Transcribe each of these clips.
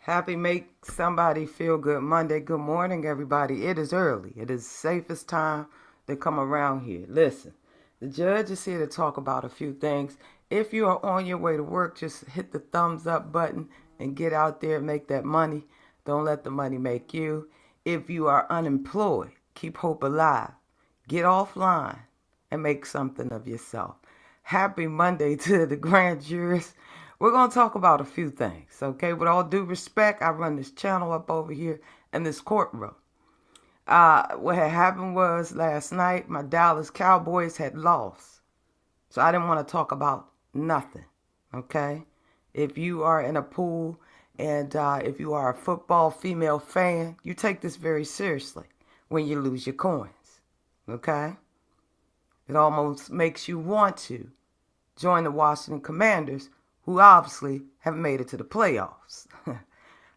Happy Make Somebody Feel Good Monday. Good morning, everybody. It is early. It is the safest time to come around here. Listen, the judge is here to talk about a few things. If you are on your way to work, just hit the thumbs up button and get out there and make that money. Don't let the money make you. If you are unemployed, keep hope alive. Get offline and make something of yourself. Happy Monday to the grand jurors. We're going to talk about a few things, okay? With all due respect, I run this channel up over here in this courtroom. What had happened was last night, my Dallas Cowboys had lost. So I didn't want to talk about nothing, okay? If you are in a pool and if you are a football female fan, you take this very seriously when you lose your coins, okay? It almost makes you want to join the Washington Commanders, who obviously haven't made it to the playoffs.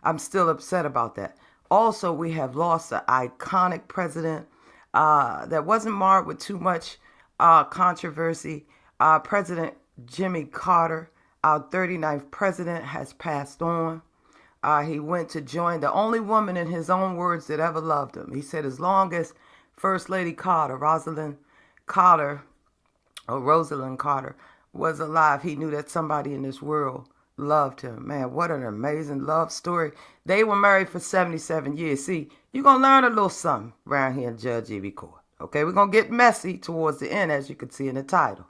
I'm still upset about that. Also, we have lost an iconic president that wasn't marred with too much controversy. President Jimmy Carter, our 39th president, has passed on. He went to join the only woman, in his own words, that ever loved him. He said as long as First Lady Carter, Rosalind Carter, was alive, he knew that somebody in this world loved him. Man, what an amazing love story. They were married for 77 years. See, you're going to learn a little something around here in Judge Evie Court. Okay, we're going to get messy towards the end, as you can see in the title.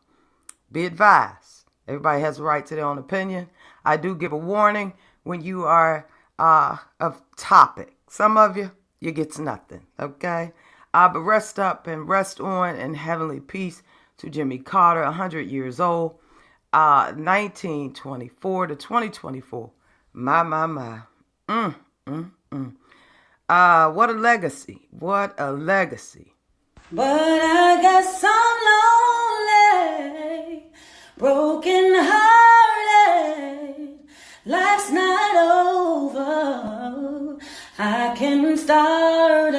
Be advised. Everybody has a right to their own opinion. I do give a warning when you are of topic. Some of you get nothing, okay? But rest up and rest on in heavenly peace to Jimmy Carter, 100 years old, 1924 to 2024. My. What a legacy. What a legacy. But I guess I'm lonely, broken hearted. Life's not over. I can start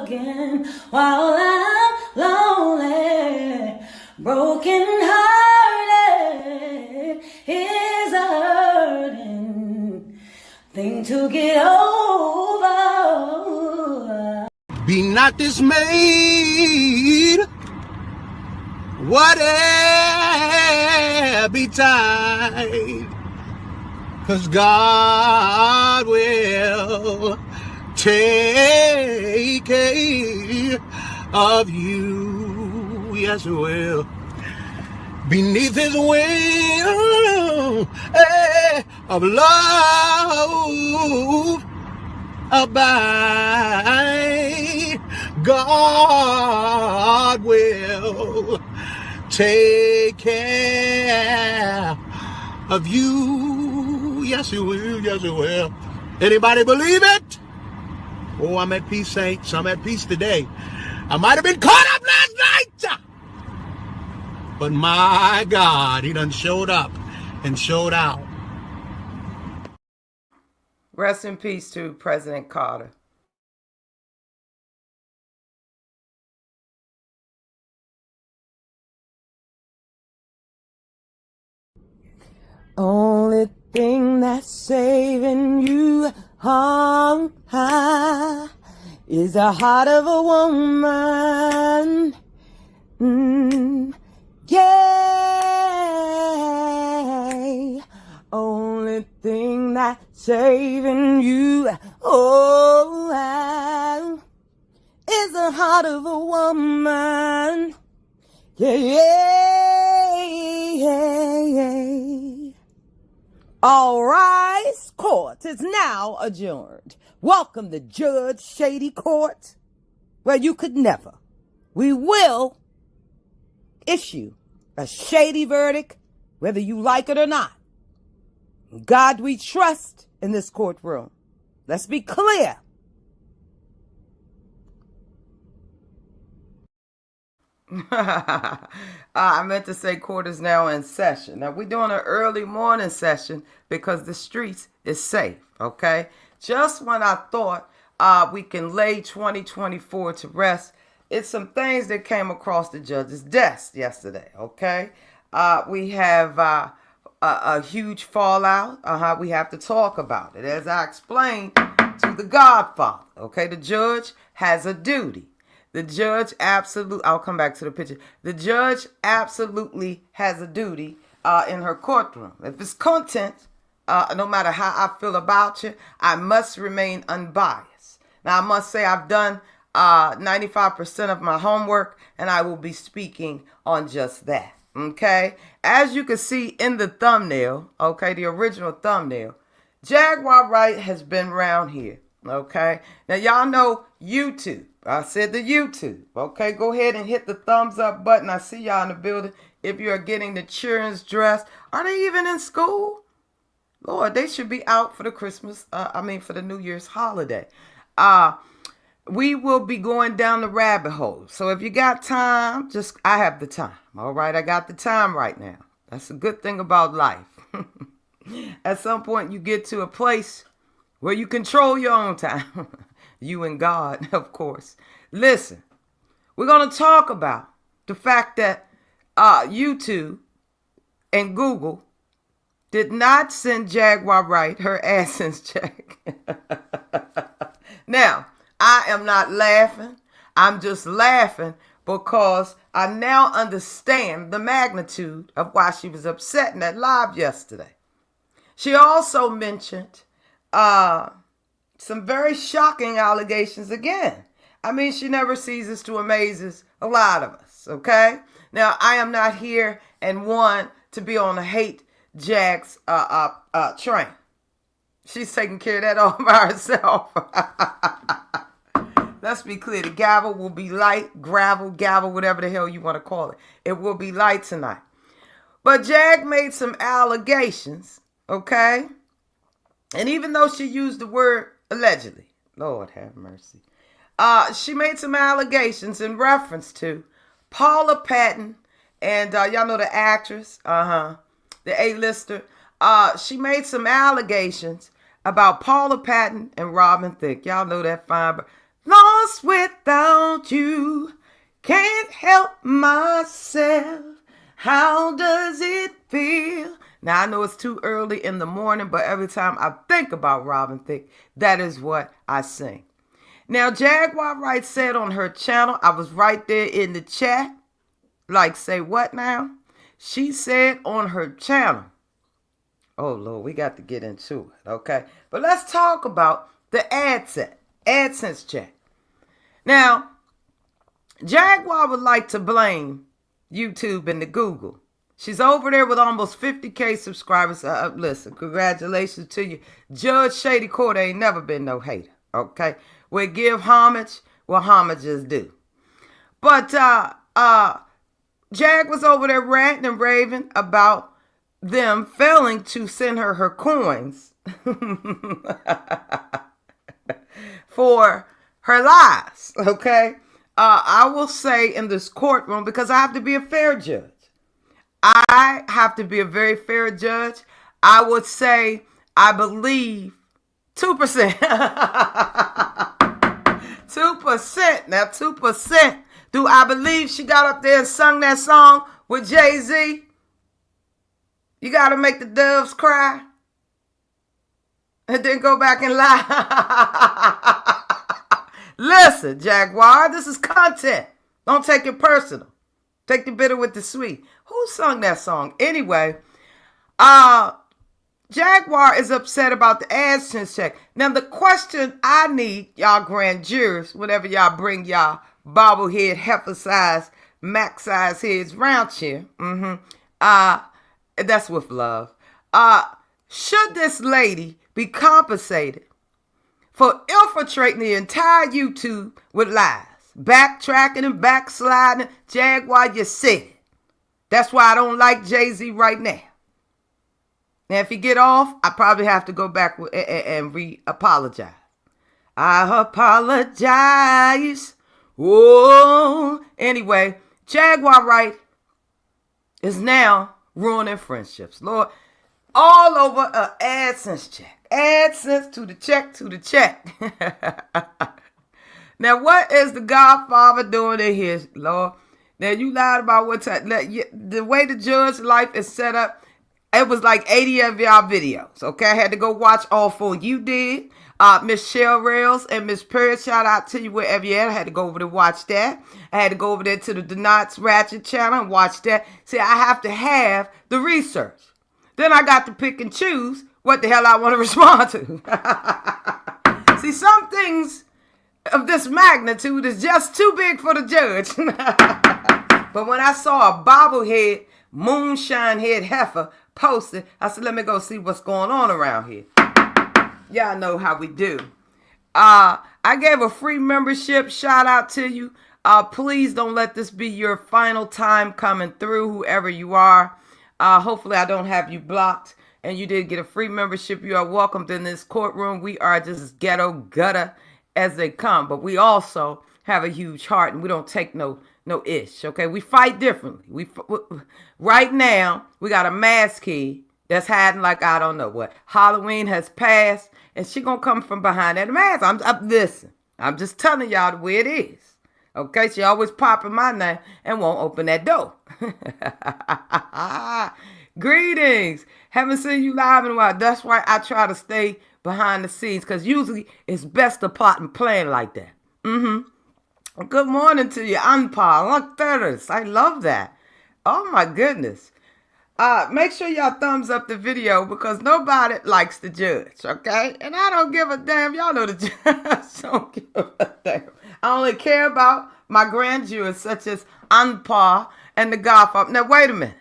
again while I'm lonely. Broken hearted is a hurting thing to get over. Be not dismayed, whatever betide, 'cause God will take care of you. Yes, He will. Beneath His wing of love abide. God will take care of you. Yes, He will. Yes, He will. Anybody believe it? Oh, I'm at peace, saints. I'm at peace today. I might have been caught up last night, but my God, He done showed up and showed out. Rest in peace to President Carter. Only thing that's saving you is the heart of a woman. Yeah. Only thing that's saving you, is the heart of a woman. Yeah. All rise. Court is now adjourned. Welcome to Judge Shady Court, where you could never. We will issue a shady verdict, whether you like it or not. God we trust in this courtroom. Let's be clear. I meant to say court is now in session. Now, we're doing an early morning session because the streets is safe, okay? Just when I thought we can lay 2024 to rest, it's some things that came across the judge's desk yesterday, okay? We have a huge fallout. We have to talk about it. As I explained to the Godfather, okay, the judge has a duty. The judge absolutely, I'll come back to the picture. The judge absolutely has a duty in her courtroom. If it's content, no matter how I feel about you, I must remain unbiased. Now, I must say I've done 95% of my homework, and I will be speaking on just that. Okay, as you can see in the thumbnail, okay, the original thumbnail, Jaguar Wright has been around here. Okay, now y'all know YouTube. I said the YouTube. Okay, go ahead and hit the thumbs up button. I see y'all in the building. If you are getting the children's dressed, are they even in school? Lord, they should be out for the Christmas. For the New Year's holiday. We will be going down the rabbit hole. So if you got time, I have the time. All right, I got the time right now. That's a good thing about life. At some point, you get to a place where you control your own time. You and God, of course. Listen, we're going to talk about the fact that YouTube and Google did not send Jaguar Wright her AdSense check. Now, I am not laughing. I'm just laughing because I now understand the magnitude of why she was upset in that live yesterday. She also mentioned some very shocking allegations again. I mean, she never ceases to amaze a lot of us, okay? Now, I am not here and one to be on the hate Jags train. She's taking care of that all by herself. Let's be clear. The gavel will be light, gavel, whatever the hell you want to call it. It will be light tonight. But Jag made some allegations, okay? And even though she used the word allegedly, Lord have mercy, she made some allegations in reference to Paula Patton and y'all know the actress, the A-lister. She made some allegations about Paula Patton and Robin Thicke. Y'all know that fine. Lost without you, can't help myself. How does it feel? Now, I know it's too early in the morning, but every time I think about Robin Thicke, that is what I sing. Now, Jaguar Wright said on her channel, I was right there in the chat, like, say what now? She said on her channel, oh, Lord, we got to get into it, okay? But let's talk about the AdSense check. Now, Jaguar would like to blame YouTube and the Google. She's over there with almost 50K subscribers. Listen, congratulations to you. Judge Shady Court ain't never been no hater, okay? We give homage where homage is due. But Jag was over there ranting and raving about them failing to send her coins for her lies, okay? I will say in this courtroom, because I have to be a fair judge. I have to be a very fair judge. I would say I believe 2%. 2%. Now, 2%. Do I believe she got up there and sung that song with Jay-Z? You got to make the doves cry and then go back and lie. Listen, Jaguar, this is content. Don't take it personal. Take the bitter with the sweet. Who sung that song? Anyway, Jaguar is upset about the AdSense check. Now, the question I need, y'all grand jurors, whenever y'all bring y'all bobblehead, heifer size, max size heads round here, that's with love. Should this lady be compensated for infiltrating the entire YouTube with lies, backtracking and backsliding? Jaguar, you said it. That's why I don't like Jay-Z right now. Now, if you get off, I probably have to go back and re-apologize. I apologize. Whoa. Anyway, Jaguar Wright is now ruining friendships. Lord, all over an AdSense check. AdSense to the check. Now, what is the Godfather doing in here, Lord? Now, you lied about what time. The way the judge's life is set up, It was like 80 of y'all videos. Okay, I had to go watch all 4. You did. Miss Shell Rails and Miss Perry, shout out to you wherever you're at. I had to go over to watch that. I had to go over there to the Knots Ratchet channel and watch that. See, I have to have the research. Then I got to pick and choose what the hell I want to respond to. See, some things of this magnitude is just too big for the judge. But when I saw a bobblehead, moonshine head heifer posted, I said, let me go see what's going on around here. Y'all know how we do. I gave a free membership. Shout out to you. Please don't let this be your final time coming through, whoever you are. Hopefully I don't have you blocked and you did get a free membership. You are welcomed in this courtroom. We are just as ghetto gutter as they come, but we also have a huge heart and we don't take no ish. Okay, we fight differently. Right now we got a mask kid that's hiding like I don't know what. Halloween has passed and she gonna come from behind that mask. Listen, I'm just telling y'all the way it is. Okay, she always popping my name and won't open that door. Greetings. Haven't seen you live in a while. That's why I try to stay behind the scenes because usually it's best to plot and plan like that. Good morning to you. I'm Paula. Look at this. I love that. Oh my goodness. Make sure y'all thumbs up the video because nobody likes the judge, okay? And I don't give a damn. Y'all know the judge don't give a damn. I only care about my grand jurors such as Anpa and the Godfather. Now, wait a minute.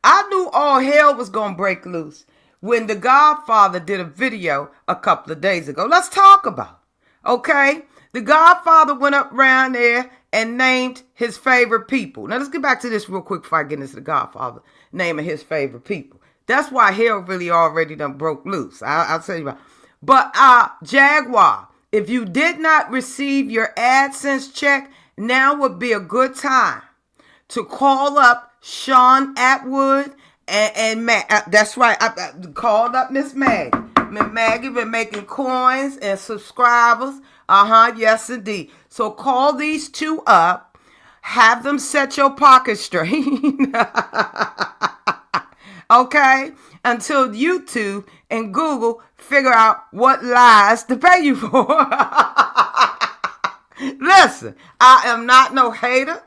I knew all hell was going to break loose when the Godfather did a video a couple of days ago. Let's talk about it, okay? The Godfather went up around there and named his favorite people. Now, let's get back to this real quick before I get into the Godfather naming his favorite people. That's why hell really already done broke loose. I'll tell you about it. But Jaguar, if you did not receive your AdSense check, now would be a good time to call up Sean Atwood and that's right. I called up Miss Maggie. Miss Maggie been making coins and subscribers. Yes, indeed. So call these two up. Have them set your pocket straight. Okay? Until YouTube and Google figure out what lies to pay you for. Listen, I am not no hater.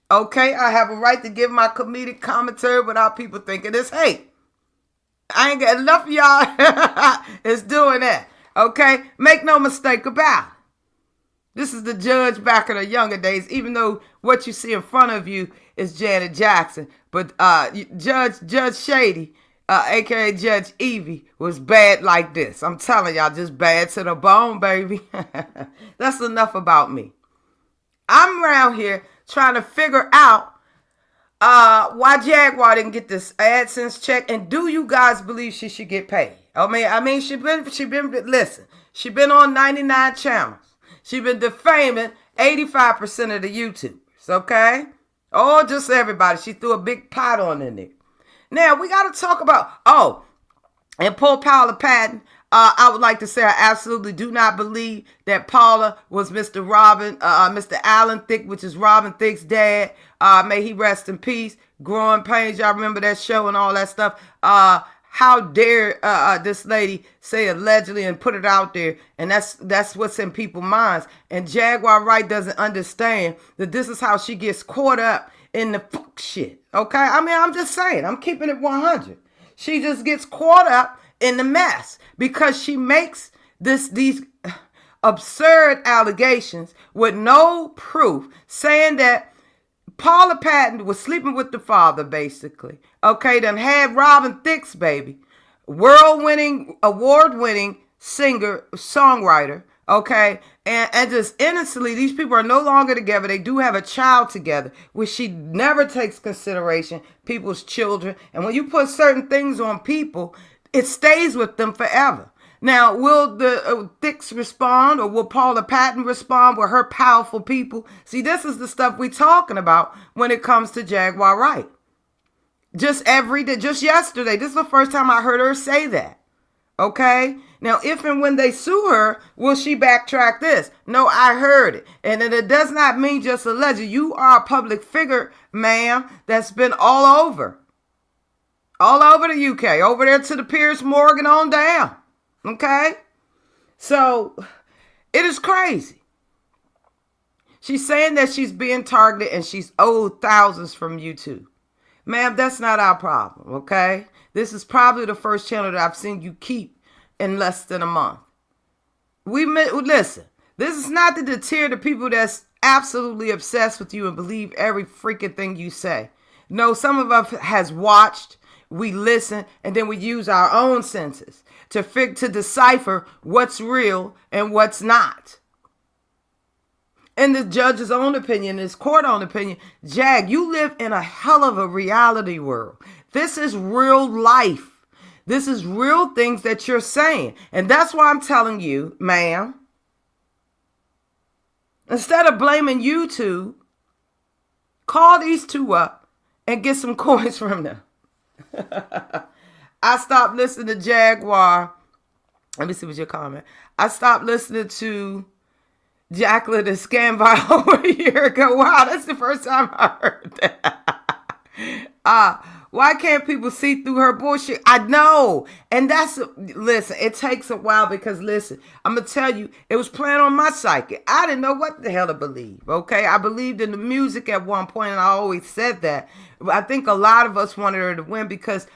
Okay? I have a right to give my comedic commentary without people thinking it's hate. I ain't got enough of y'all is doing that. Okay? Make no mistake about it. This is the judge back in the younger days, even though what you see in front of you is Janet Jackson. But Judge Shady, a.k.a. Judge Evie, was bad like this. I'm telling y'all, just bad to the bone, baby. That's enough about me. I'm around here trying to figure out why Jaguar didn't get this AdSense check, and do you guys believe she should get paid? I mean, she been listen. She been on 99 channels. She been defaming 85% of the YouTubers. Okay, just everybody. She threw a big pot on in there. Now we got to talk about and poor Paula Patton. I would like to say I absolutely do not believe that Paula was Mr. Alan Thicke, which is Robin Thicke's dad. May he rest in peace. Growing Pains, y'all remember that show and all that stuff. How dare this lady say allegedly and put it out there, and that's what's in people's minds. And Jaguar Wright doesn't understand that this is how she gets caught up in the fuck shit. Okay, I mean, I'm just saying, I'm keeping it 100. She just gets caught up in the mess because she makes these absurd allegations with no proof, saying that Paula Patton was sleeping with the father, basically. Okay, then had Robin Thicke's baby, award-winning singer, songwriter. Okay, and just innocently, these people are no longer together. They do have a child together, which she never takes consideration, people's children. And when you put certain things on people, it stays with them forever. Now, will the Thickes respond, or will Paula Patton respond with her powerful people? See, this is the stuff we're talking about when it comes to Jaguar Wright. Just yesterday, this is the first time I heard her say that. Okay? Now, if and when they sue her, will she backtrack this? No, I heard it. And it does not mean just alleged. You are a public figure, ma'am, that's been all over All over the UK, over there to the Piers Morgan on down. Okay? So, it is crazy. She's saying that she's being targeted and she's owed thousands from YouTube. Ma'am, that's not our problem, okay? This is probably the first channel that I've seen you keep in less than a month. Listen, this is not to deter the people that's absolutely obsessed with you and believe every freaking thing you say. No, some of us has watched, we listen, and then we use our own senses to decipher what's real and what's not. In the judge's own opinion, his court own opinion, Jag, you live in a hell of a reality world. This is real life. This is real things that you're saying. And that's why I'm telling you, ma'am, instead of blaming YouTube, call these two up and get some coins from them. I stopped listening to Jaguar. Let me see what your comment. I stopped listening to Jacqueline the scam by over a year ago. Wow, that's the first time I heard that. Why can't people see through her bullshit? I know. And listen, it takes a while because, listen, I'm going to tell you, it was playing on my psyche. I didn't know what the hell to believe, okay? I believed in the music at one point, and I always said that. I think a lot of us wanted her to win because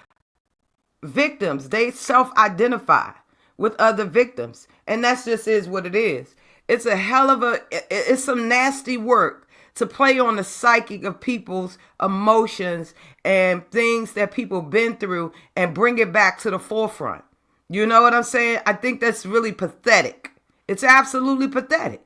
victims, they self-identify with other victims. And that just is what it is. It's a hell of it's some nasty work to play on the psychic of people's emotions and things that people been through and bring it back to the forefront. You know what I'm saying? I think that's really pathetic. It's absolutely pathetic.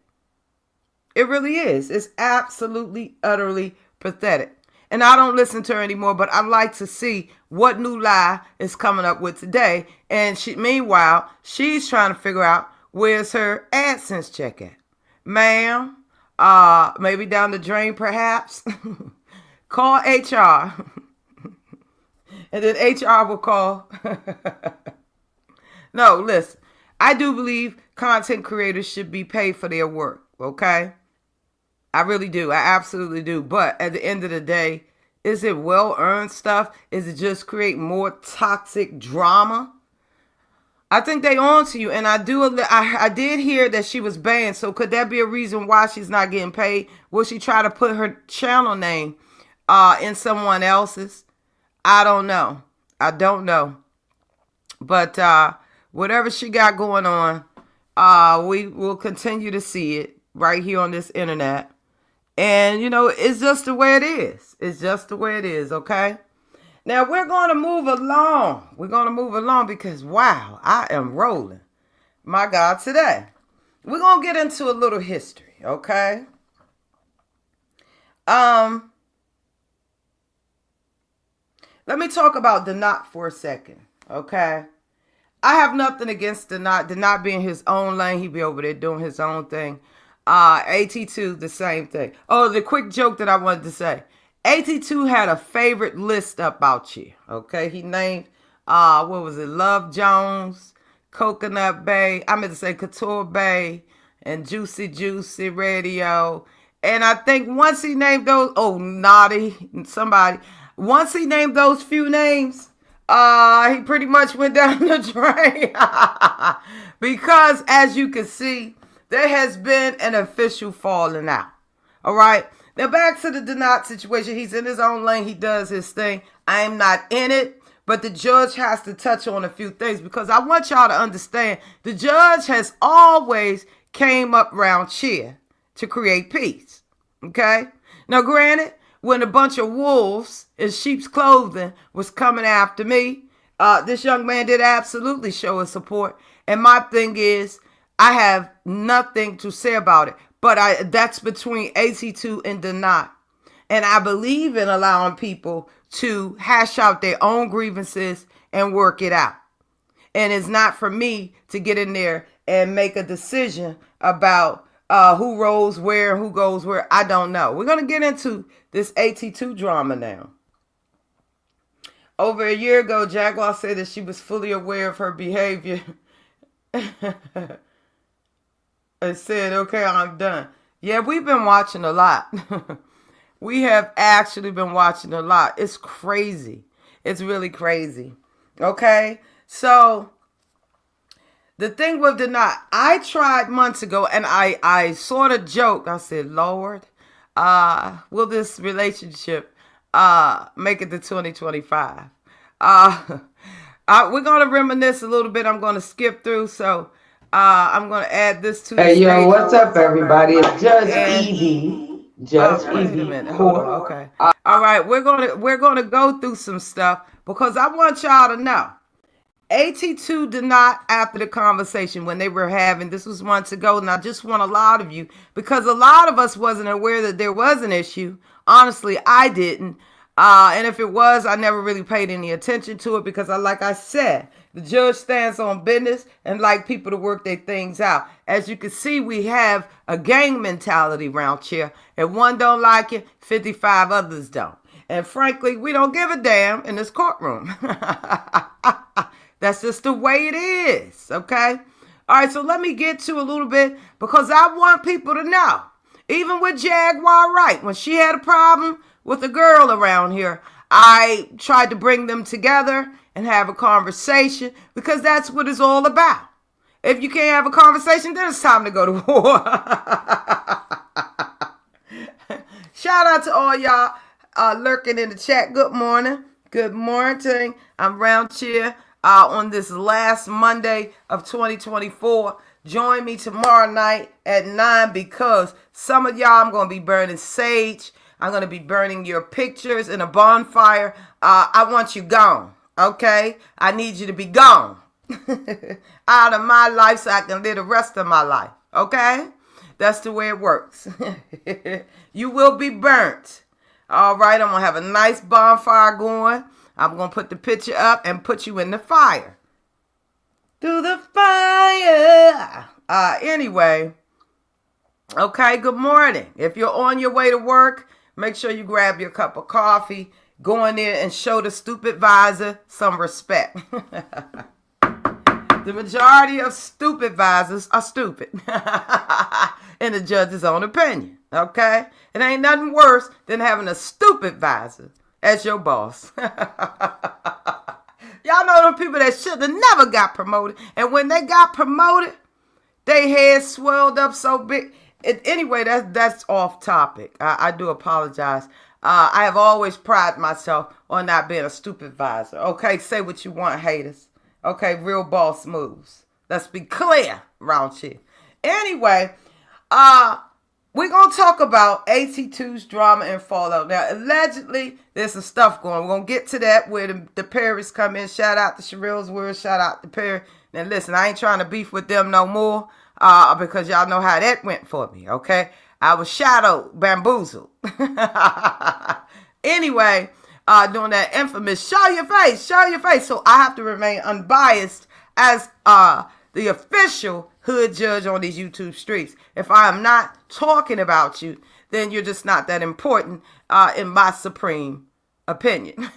It really is. It's absolutely, utterly pathetic. And I don't listen to her anymore, but I like to see what new lie is coming up with today. And meanwhile, she's trying to figure out where's her AdSense check at. Ma'am, maybe down the drain perhaps. Call HR. And then HR will call. No, listen. I do believe content creators should be paid for their work, okay? I really do. I absolutely do. But at the end of the day, is it well-earned stuff? Is it just create more toxic drama? I think they on to you, and I did hear that she was banned, so could that be a reason why she's not getting paid? Will she try to put her channel name in someone else's? I don't know. I don't know. But whatever she got going on, we will continue to see it right here on this internet. And, you know, it's just the way it is. It's just the way it is, okay? Now, we're going to move along. We're going to move along because, wow, I am rolling. My God, today. We're going to get into a little history, okay? Let me talk about Thicke for a second, okay? I have nothing against Thicke being his own lane. He be over there doing his own thing. AT2, the same thing. Oh, the quick joke that I wanted to say. AT2 had a favorite list up out here, okay? He named, what was it, Love Jones, Coconut Bay, I meant to say Couture Bay, and Juicy Juicy Radio. And I think once he named those, Naughty, somebody, once he named those few names, he pretty much went down the drain. Because, as you can see, there has been an official falling out. All right? Now, back to the Thicke situation. He's in his own lane. He does his thing. I am not in it. But the judge has to touch on a few things because I want y'all to understand the judge has always came up around here to create peace. Okay? Now, granted, when a bunch of wolves in sheep's clothing was coming after me, this young man did absolutely show his support. And my thing is, I have nothing to say about it. But that's between AT2 and Thicke. And I believe in allowing people to hash out their own grievances and work it out. And it's not for me to get in there and make a decision about who rolls where and who goes where. I don't know. We're going to get into this AT2 drama now. Over a year ago, Jaguar said that she was fully aware of her behavior. I said, okay, I'm done. Yeah, we've been watching a lot. We have actually been watching a lot. It's crazy. It's really crazy. Okay? So the thing with the knot, I tried months ago and I sort of joked. I said, Lord, will this relationship make it to 2025? We're going to reminisce a little bit. I'm going to skip through. So I'm going to add this to the Hey, stage. yo, what's up, everybody? It's Judge And- Evie. Judge wait a Evie. minute. Hold on. Okay. All right. We're gonna go through some stuff because I want y'all to know. AT2 did not, after the conversation when they were having, this was months ago, and I just want a lot of you, because a lot of us wasn't aware that there was an issue. Honestly, I didn't. And if it was, I never really paid any attention to it because, like I said, the judge stands on business and like people to work their things out. As you can see, we have a gang mentality around here. If one don't like it, 55 others don't. And frankly, we don't give a damn in this courtroom. That's just the way it is, okay? All right, so let me get to a little bit because I want people to know. Even with Jaguar Wright, when she had a problem with a girl around here, I tried to bring them together and have a conversation because that's what it's all about. If you can't have a conversation, then it's time to go to war. Shout out to all y'all lurking in the chat. Good morning. Good morning. I'm round here on this last Monday of 2024. Join me tomorrow night at 9 because some of y'all, I'm going to be burning sage. I'm going to be burning your pictures in a bonfire. I want you gone, okay? I need you to be gone out of my life so I can live the rest of my life, okay? That's the way it works. You will be burnt. All right, I'm going to have a nice bonfire going. I'm going to put the picture up and put you in the fire. Through the fire. Anyway, okay, good morning. If you're on your way to work, make sure you grab your cup of coffee. Go in there and show the stupid visor some respect. The majority of stupid visors are stupid. In the judge's own opinion, okay? It ain't nothing worse than having a stupid visor as your boss. Y'all know them people that should have never got promoted. And when they got promoted, they heads swelled up so big. Anyway, that's off topic. I do apologize. I have always prided myself on not being a stupid visor. Okay, say what you want, haters. Okay, real boss moves. Let's be clear around here. Anyway, we're going to talk about AT2's drama and fallout. Now, allegedly, there's some stuff going. We're going to get to that where the Perrys come in. Shout out to Sherrill's Word. Shout out to Perry. Now, listen, I ain't trying to beef with them no more because y'all know how that went for me, okay? I was shadowed, bamboozled. Anyway, doing that infamous show your face. So I have to remain unbiased as the official hood judge on these YouTube streets. If I am not talking about you, then you're just not that important in my supreme opinion.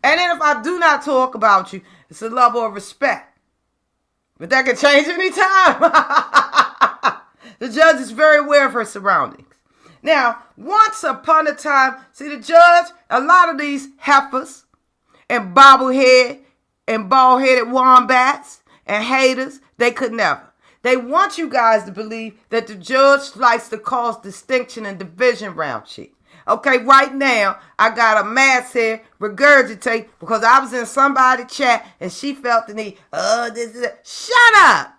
And then if I do not talk about you, it's a level of respect. But that can change anytime. The judge is very aware of her surroundings. Now, once upon a time, see the judge, a lot of these heifers and bobblehead and bald-headed wombats and haters, they could never. They want you guys to believe that the judge likes to cause distinction and division round shit. Okay, right now, I got a mass here regurgitate because I was in somebody's chat and she felt the need. This is it. Shut up.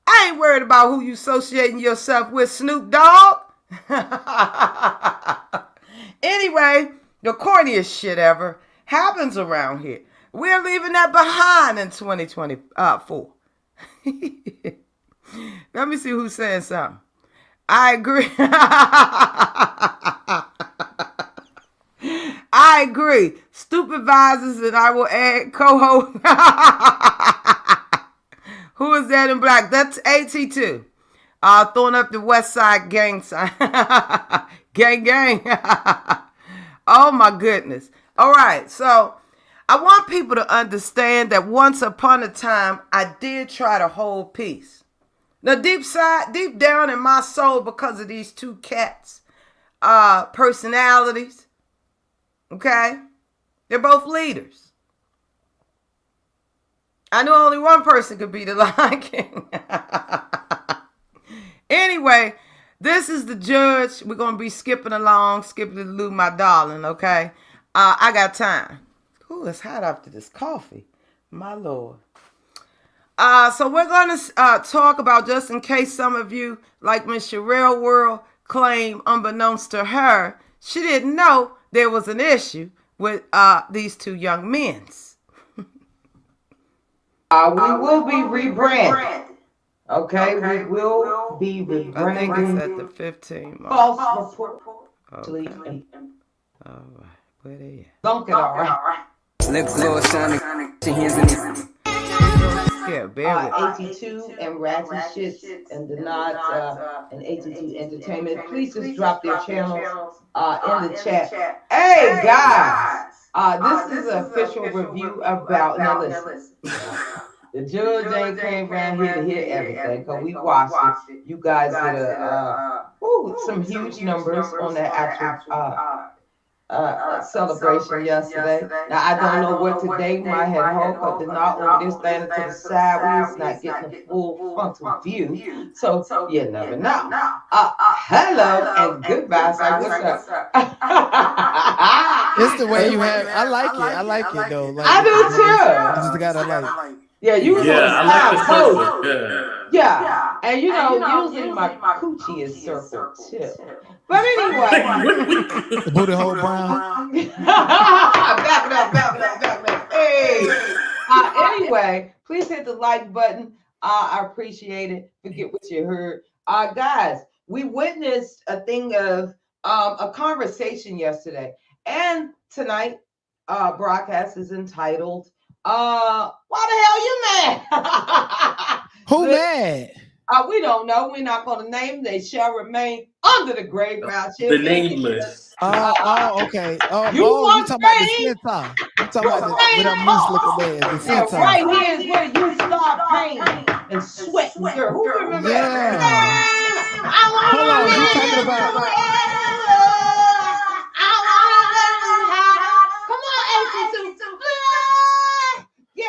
I ain't worried about who you associating yourself with, Snoop Dogg. Anyway, the corniest shit ever happens around here. We're leaving that behind in 2024. Let me see who's saying something. I agree. I agree. Stupid visors, and I will add co-host. Who is that in black? That's AT2. Throwing up the West Side gang sign. Gang. Oh my goodness. All right, so I want people to understand that once upon a time, I did try to hold peace. Now, deep down in my soul, because of these two cats, personalities. Okay? They're both leaders. I knew only one person could be the Lion King. Anyway, this is the judge. We're going to be skipping along, skipping the Lou, my darling, okay? I got time. Ooh, it's hot after this coffee. My Lord. So we're going to talk about, just in case some of you, like Miss Sherelle World, claim unbeknownst to her, she didn't know there was an issue with these two young men. We will be rebranded. Okay, we will be rebranded. I think it's at the 15 mark. False report. Okay. All right. Where they at? Don't get all right. Yeah, bear with me. AT2 and Ratty Shits and the Nods and AT2 Entertainment. Please just drop their channels in the chat. Hey guys, this is an official review about. Now listen, the judge ain't came around here to hear everything because we watched it. You guys did some huge numbers on that actual celebration yesterday. Now I don't know what today might have hoped, but did not over this standing to the side. We was not getting a full frontal view, so you never know. Hello and goodbye. So what's up? It's the way you have. I like it though. Like, I do too. You just gotta like. Yeah, you was on the I like the side circle. Yeah, and you know, usually my coochie is circled too. But anyway, The booty hole brown. back it up. Hey. Anyway, please hit the like button. I appreciate it. Forget what you heard. Guys, we witnessed a thing of a conversation yesterday, and tonight broadcast is entitled "Why the hell you mad?" Who mad? We don't know. We're not going to name. They shall remain under the grave. The nameless. Okay. You want talking about the centaur. You talking about what I'm used looking at, the centaur. Right here is where you start pain and sweat. Girl, who remember Yeah. that? Hold on, you talking about? Come on, AT2. Yeah.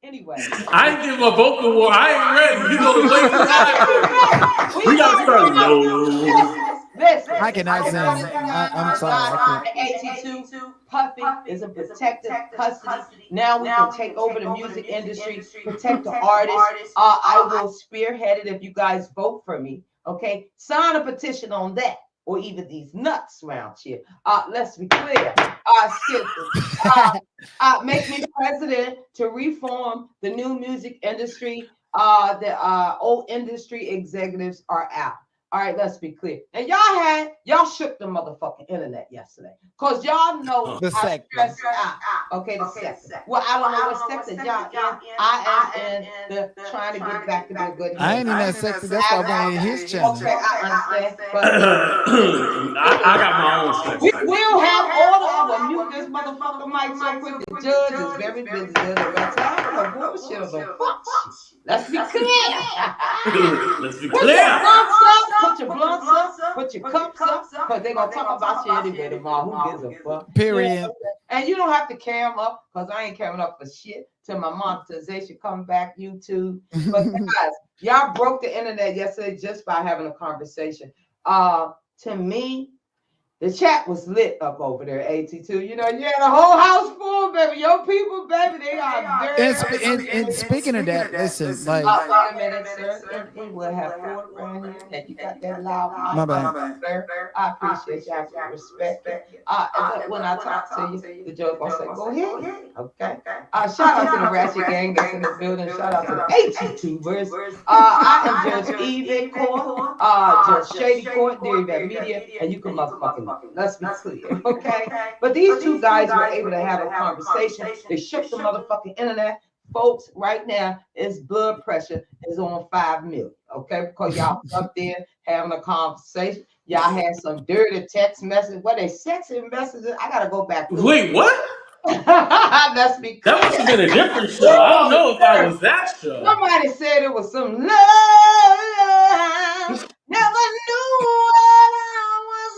Anyway. I ain't give a vocal war. I ain't ready. You gonna wait for that? We gotta start low. Listen, I cannot sing. I'm sorry. AT2 Puffy is a protective custody. Now we can take over the music industry, protect the artists. I will spearhead it if you guys vote for me. Okay, sign a petition on that, or even these nuts around here. Let's be clear. Make me president to reform the new music industry. The old industry executives are out. All right, let's be clear. And y'all shook the motherfucking internet yesterday. Because y'all know The how sector. stressed out. Okay, the sector. Well, I don't know what sector y'all in. I am in the trying to get back to the good. I ain't in that sector. That's why I went in his channel. Okay, I understand. But I got my own section. we will have order. I will mute this motherfucker mic so quick. The judge is very busy. There's no time for no bullshit or no fuck. Let's be clear. Let's be Put clear. your blunts up, put your blunts up, put your cups up, because they're going to talk about you anyway tomorrow. Who gives a fuck? Period. And you don't have to carry them up, because I ain't carrying up for shit till my monetization come back, YouTube. But guys, y'all broke the internet yesterday just by having a conversation. To me, the chat was lit up over there, AT2. You know, you had a whole house full, baby. Your people, baby, they are very... And speaking of that, listen, like, wait a minute, sir. We will have food around here. And you got that loud. My bad. Sir. I appreciate y'all for respect. But when I talk to you, the judge gonna say, go ahead. Okay. Shout out to the Ratchet Gang that's in the building. Shout out to the AT2ers. I am Judge Eve Court, Judge Shady Court, Dairy Media, and you can motherfucking let's be clear, okay? But these two guys were able to have a conversation. They shook the motherfucking internet. Folks, right now, his blood pressure is on 5 million, okay? Because y'all up there having a conversation. Y'all had some dirty text messages. What they sexy messages? I gotta go back. Wait, what? Let's be clear. That must have been a different show. I don't know if I was that show. Somebody said it was some love. Never knew what I was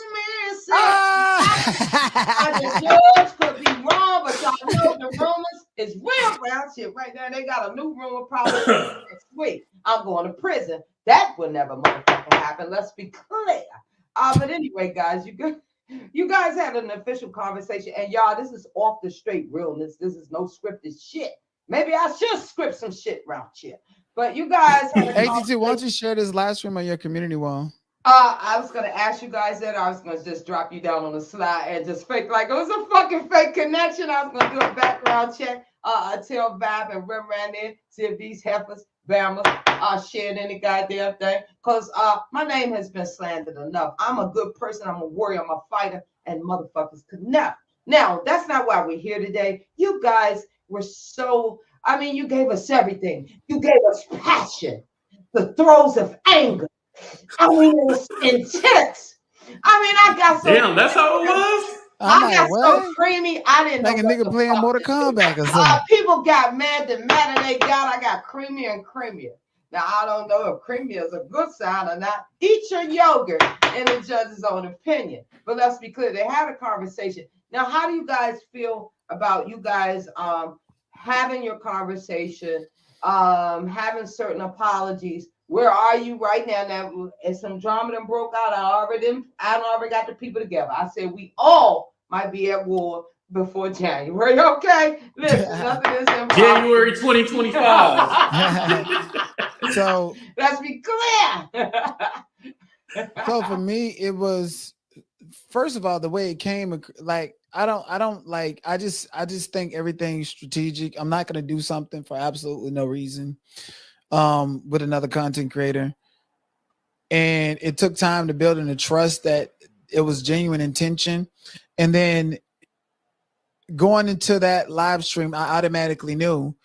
The judge could be wrong, but y'all know the rumors is real around shit right now. They got a new rumor probably next week. I'm going to prison. That will never motherfucking happen. Let's be clear. But anyway, guys, you guys had an official conversation, and y'all, this is off the straight realness. This is no scripted shit. Maybe I should script some shit around here. But you guys had a AT2, why don't you share this live stream on your community wall? I was gonna ask you guys that. I was gonna just drop you down on the slide and just fake like it was a fucking fake connection. I was gonna do a background check. Tell Vibe and Rim ran in, see if these heifers, Bammers, shared any goddamn thing. Cause my name has been slandered enough. I'm a good person. I'm a warrior. I'm a fighter, and motherfuckers could never. Now that's not why we're here today. You guys were so. I mean, you gave us everything. You gave us passion, the throes of anger. I mean, it was intense. I mean, I got so damn. That's how it was. I got so creamy. I didn't know. Like a nigga playing Mortal Kombat or something. People got mad. The madder they got, I got creamier and creamier. Now I don't know if creamy is a good sign or not. Eat your yogurt in the judge's own opinion. But let's be clear. They had a conversation. Now, how do you guys feel about you guys having your conversation, having certain apologies? Where are you right now? Now, if some drama done broke out, I already got the people together. I said we all might be at war before January. Okay, listen, nothing is impossible. January 2025. So let's be clear. So for me, it was first of all the way it came. Like I just think everything's strategic. I'm not gonna do something for absolutely no reason. With another content creator, and it took time to build in the trust that it was genuine intention. And then going into that live stream, I automatically knew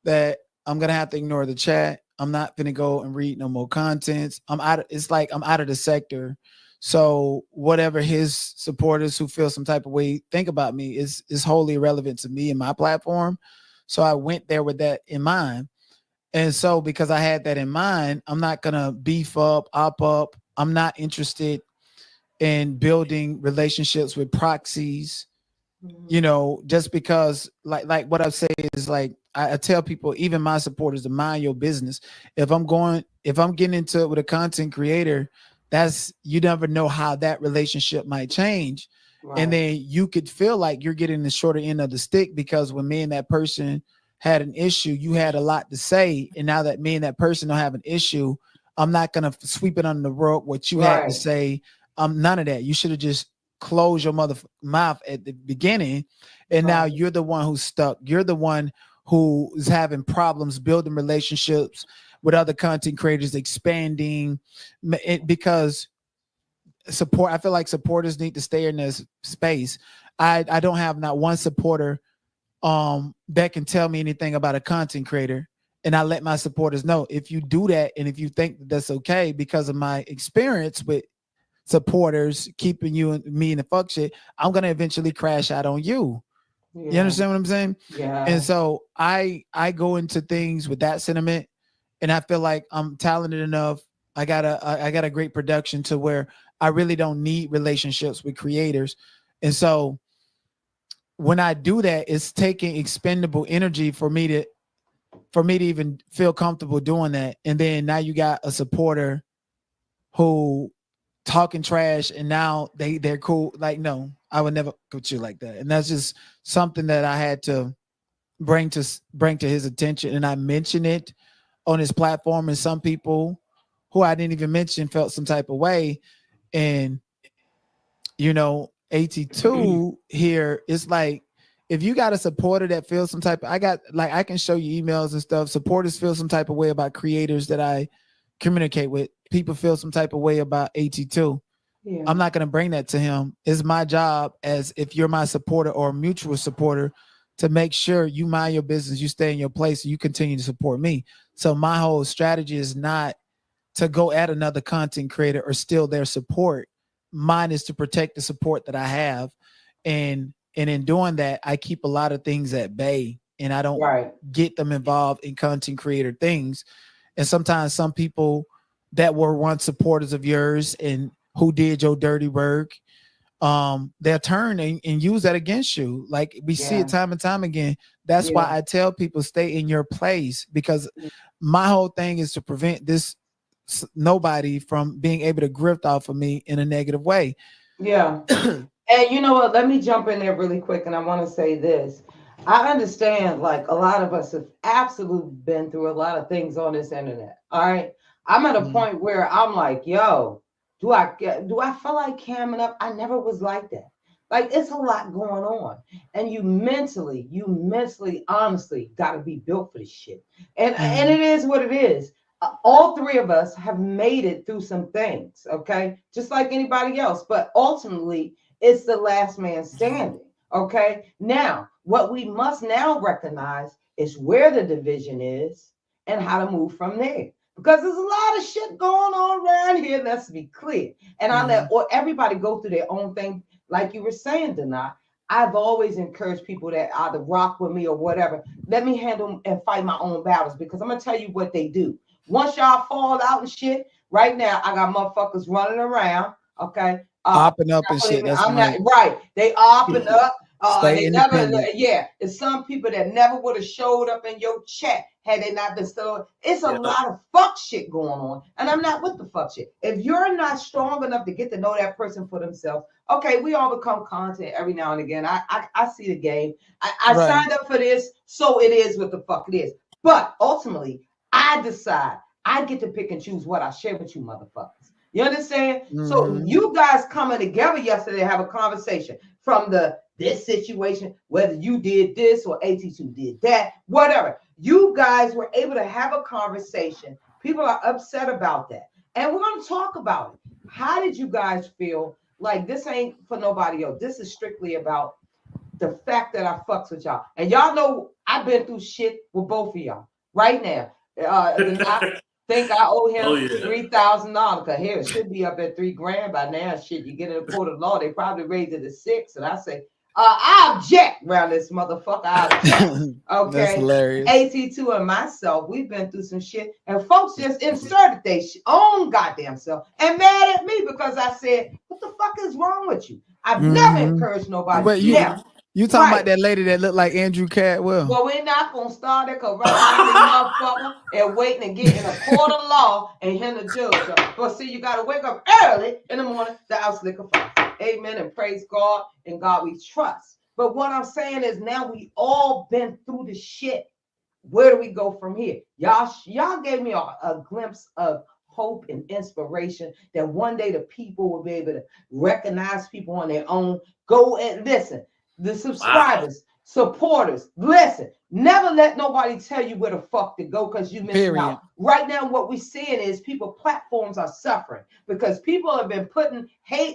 that I'm gonna have to ignore the chat. I'm not gonna go and read no more contents. It's like I'm out of the sector. So whatever his supporters who feel some type of way think about me is wholly irrelevant to me and my platform. So I went there with that in mind. And so because I had that in mind, I'm not going to beef up, op up. I'm not interested in building relationships with proxies, you know, just because like what I say is like, I tell people, even my supporters, to mind your business. If I'm getting into it with a content creator, you never know how that relationship might change. Right. And then you could feel like you're getting the shorter end of the stick because when me and that person had an issue, you had a lot to say, and now that me and that person don't have an issue, I'm not gonna sweep it under the rug what you had to say. None of that. You should have just closed your mouth at the beginning, and now you're the one who's stuck. You're the one who is having problems building relationships with other content creators, expanding because support. I feel like supporters need to stay in this space. I don't have not one supporter that can tell me anything about a content creator, and I let my supporters know if you do that and if you think that that's okay because of my experience with supporters keeping you and me in the fuck shit, I'm gonna eventually crash out on you. Yeah. You understand what I'm saying? Yeah. And so I go into things with that sentiment, and I feel like I'm talented enough. I got a great production to where I really don't need relationships with creators, and so when I do that, it's taking expendable energy for me to even feel comfortable doing that. And then now you got a supporter who talking trash, and now they're cool. Like, no, I would never put you like that. And that's just something that I had to bring to his attention. And I mentioned it on his platform, and some people who I didn't even mention felt some type of way. And, you know, AT2 here, it's like, if you got a supporter that feels some type of, I can show you emails and stuff. Supporters feel some type of way about creators that I communicate with. People feel some type of way about AT2. Yeah. I'm not going to bring that to him. It's my job, as if you're my supporter or a mutual supporter, to make sure you mind your business, you stay in your place, and you continue to support me. So my whole strategy is not to go at another content creator or steal their support. Mine is to protect the support that I have. And in doing that, I keep a lot of things at bay, and I don't get them involved in content creator things. And sometimes some people that were once supporters of yours and who did your dirty work, they'll turn and use that against you. Like we see it time and time again. That's why I tell people stay in your place, because my whole thing is to prevent this nobody from being able to grift off of me in a negative way. Yeah. And you know what? Let me jump in there really quick. And I want to say this. I understand, like, a lot of us have absolutely been through a lot of things on this internet. All right. I'm at a point where I'm like, yo, do I feel like camming up? I never was like that. Like, it's a lot going on. And you mentally, honestly got to be built for this shit. And it is what it is. All three of us have made it through some things, okay? Just like anybody else. But ultimately, it's the last man standing, okay? Now, what we must now recognize is where the division is and how to move from there. Because there's a lot of shit going on around here, let's be clear. And I let everybody go through their own thing. Like you were saying, Dana, I've always encouraged people that either rock with me or whatever. Let me handle and fight my own battles, because I'm going to tell you what they do. Once y'all fall out and shit, right now, I got motherfuckers running around, okay? Opping up and shit. That's not right. They opping up. Stay independent. It's some people that never would have showed up in your chat had they not been still. It's a lot of fuck shit going on, and I'm not with the fuck shit. If you're not strong enough to get to know that person for themselves, okay, we all become content every now and again. I see the game. I signed up for this, so it is what the fuck it is. But ultimately, I decide. I get to pick and choose what I share with you motherfuckers. You understand? So you guys coming together yesterday have a conversation from this situation, whether you did this or AT2 did that, whatever. You guys were able to have a conversation. People are upset about that. And we're going to talk about it. How did you guys feel? Like, this ain't for nobody else. This is strictly about the fact that I fucks with y'all. And y'all know I've been through shit with both of y'all right now. I think I owe him $3,000, because here it should be up at $3,000 by now. Shit, you get in a court of law, they probably raised it to $6,000, and I say, I object around this motherfucker. I object. Okay, that's hilarious. AT2 and myself, we've been through some shit, and folks just inserted their own goddamn self and mad at me because I said, "What the fuck is wrong with you?" I've never encouraged nobody. Wait, you talking about that lady that looked like Andrew Cadwell? Well, we're not gonna start it, because right now motherfucker and waiting and getting a court of law and him the judge. But see, you gotta wake up early in the morning to outslick a fire. Amen, and praise God, and God we trust. But what I'm saying is, now we all been through the shit. Where do we go from here? Y'all gave me a glimpse of hope and inspiration that one day the people will be able to recognize people on their own. Go and listen. The subscribers, supporters, listen. Never let nobody tell you where the fuck to go, because you missing out. Right now, what we're seeing is platforms are suffering because people have been putting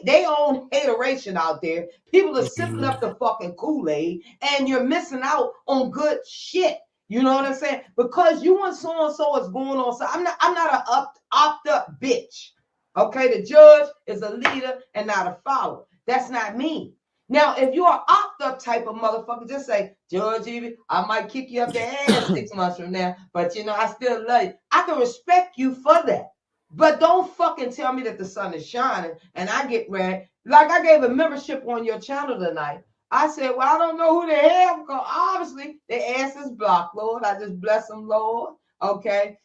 their own hateration out there. People are sipping up the fucking Kool-Aid, and you're missing out on good shit. You know what I'm saying? Because you and so and so is going on. So I'm not an opt up bitch. Okay, the judge is a leader and not a follower. That's not me. Now, if you're an opt-up type of motherfucker, just say, George Evie, I might kick you up the ass 6 months from now, but I still love you. I can respect you for that. But don't fucking tell me that the sun is shining and I get red. Like, I gave a membership on your channel tonight. I said, well, I don't know who they have, because obviously their ass is blocked, Lord. I just bless them, Lord. Okay.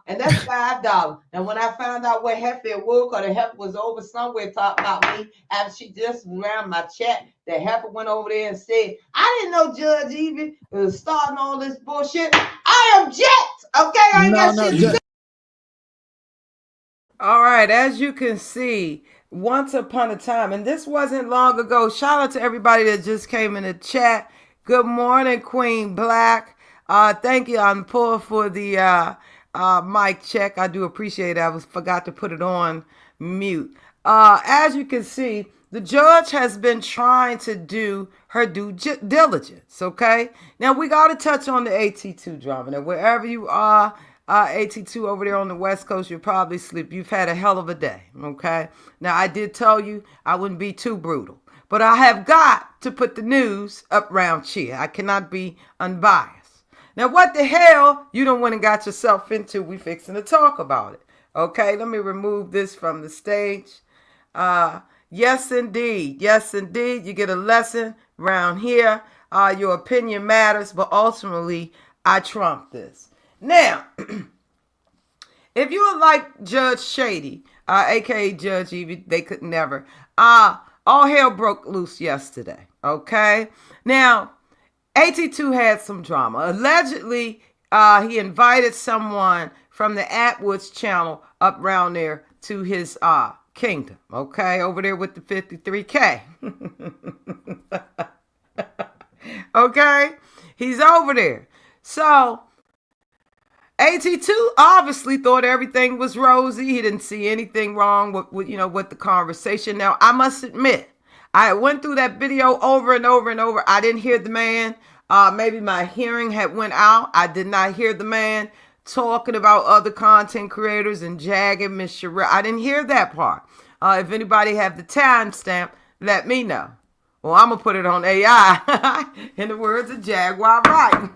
And that's $5. And when I found out what heifer it was, because the heifer was over somewhere talking about me, after she just ran my chat, the heifer went over there and said, I didn't know Judge Evie was starting all this bullshit. I object. Okay, I ain't got shit to say. All right, as you can see, once upon a time, and this wasn't long ago. Shout out to everybody that just came in the chat. Good morning, Queen Black. Thank you, I'm Paul, for the mic check. I do appreciate it. I forgot to put it on mute. As you can see, the judge has been trying to do her due diligence. Okay, now we got to touch on the AT2 drama. Now, wherever you are, AT2 over there on the West Coast, you're probably asleep. You've had a hell of a day. Okay, now I did tell you I wouldn't be too brutal, but I have got to put the news up round here. I cannot be unbiased. Now, what the hell you done went and got yourself into? We fixing to talk about it. Okay, let me remove this from the stage. Yes, indeed. Yes, indeed. You get a lesson around here. Your opinion matters, but ultimately, I trump this. Now, if you would like Judge Shady, aka Judge Evie, they could never. All hell broke loose yesterday. Okay. Now, AT2 had some drama. Allegedly, he invited someone from the Atwoods channel up around there to his kingdom. Okay, over there with the 53K. Okay, he's over there. So AT2 obviously thought everything was rosy. He didn't see anything wrong with the conversation. Now, I must admit, I went through that video over and over and over. I didn't hear the man. Maybe my hearing had went out. I did not hear the man talking about other content creators and jagging Miss Sherelle. I didn't hear that part. If anybody have the timestamp, let me know. Well, I'm going to put it on AI in the words of Jaguar Wright.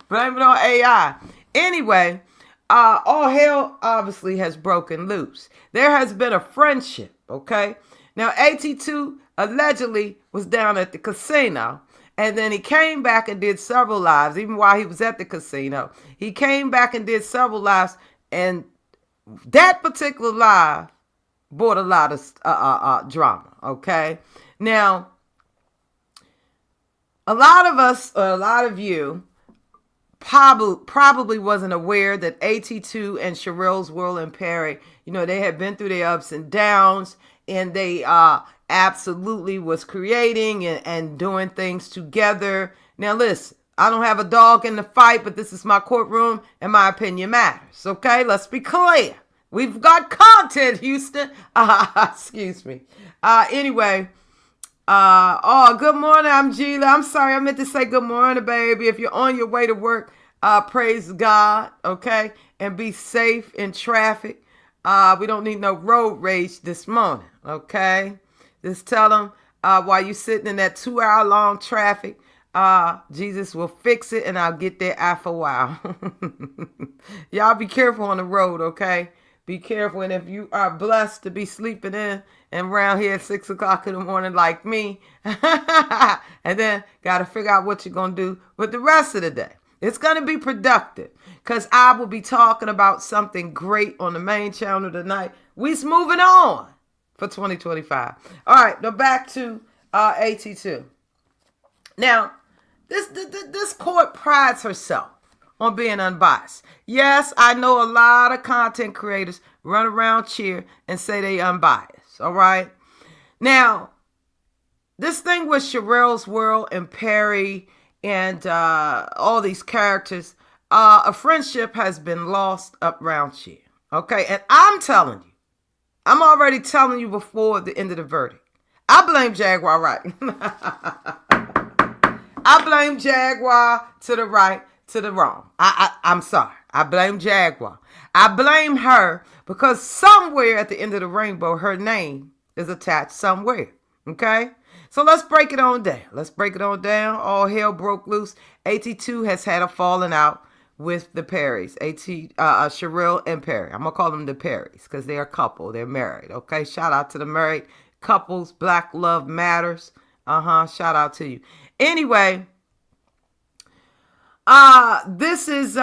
Blame it on AI. Anyway, all hell obviously has broken loose. There has been a friendship, okay? Now, AT2 allegedly was down at the casino, and then he came back and did several lives, even while he was at the casino. He came back and did several lives, and that particular live brought a lot of drama, okay? Now, a lot of us, or a lot of you, probably wasn't aware that AT2 and Sherelle's World and Perry, they had been through their ups and downs, and they absolutely was creating and doing things together. Now listen, I don't have a dog in the fight, but this is my courtroom and my opinion matters. Okay, let's be clear. We've got content, Houston. Excuse me. Anyway, good morning. I'm Gila. I'm sorry, I meant to say good morning, baby. If you're on your way to work, praise God, okay? And be safe in traffic. We don't need no road rage this morning, okay? Just tell them while you're sitting in that 2-hour-long traffic, Jesus will fix it, and I'll get there after a while. Y'all be careful on the road, okay? Be careful, and if you are blessed to be sleeping in and around here at 6 o'clock in the morning like me, and then got to figure out what you're going to do with the rest of the day. It's going to be productive, because I will be talking about something great on the main channel tonight. We's moving on for 2025. All right, now back to AT2. Now, this court prides herself on being unbiased. Yes, I know a lot of content creators run around cheer and say they unbiased. All right. Now, this thing with Sherelle's World and Perry and all these characters, a friendship has been lost up around cheer. Okay. And I'm already telling you before the end of the verdict. I blame Jaguar Wright. I blame Jaguar to the right, to the wrong. I'm sorry. I blame Jaguar. I blame her because somewhere at the end of the rainbow, her name is attached somewhere. Okay? So let's break it on down. All hell broke loose. AT2 has had a falling out with the Perrys. Sherelle and Perry. I'm going to call them the Perrys because they're a couple. They're married. Okay? Shout out to the married couples. Black love matters. Shout out to you. Anyway, this is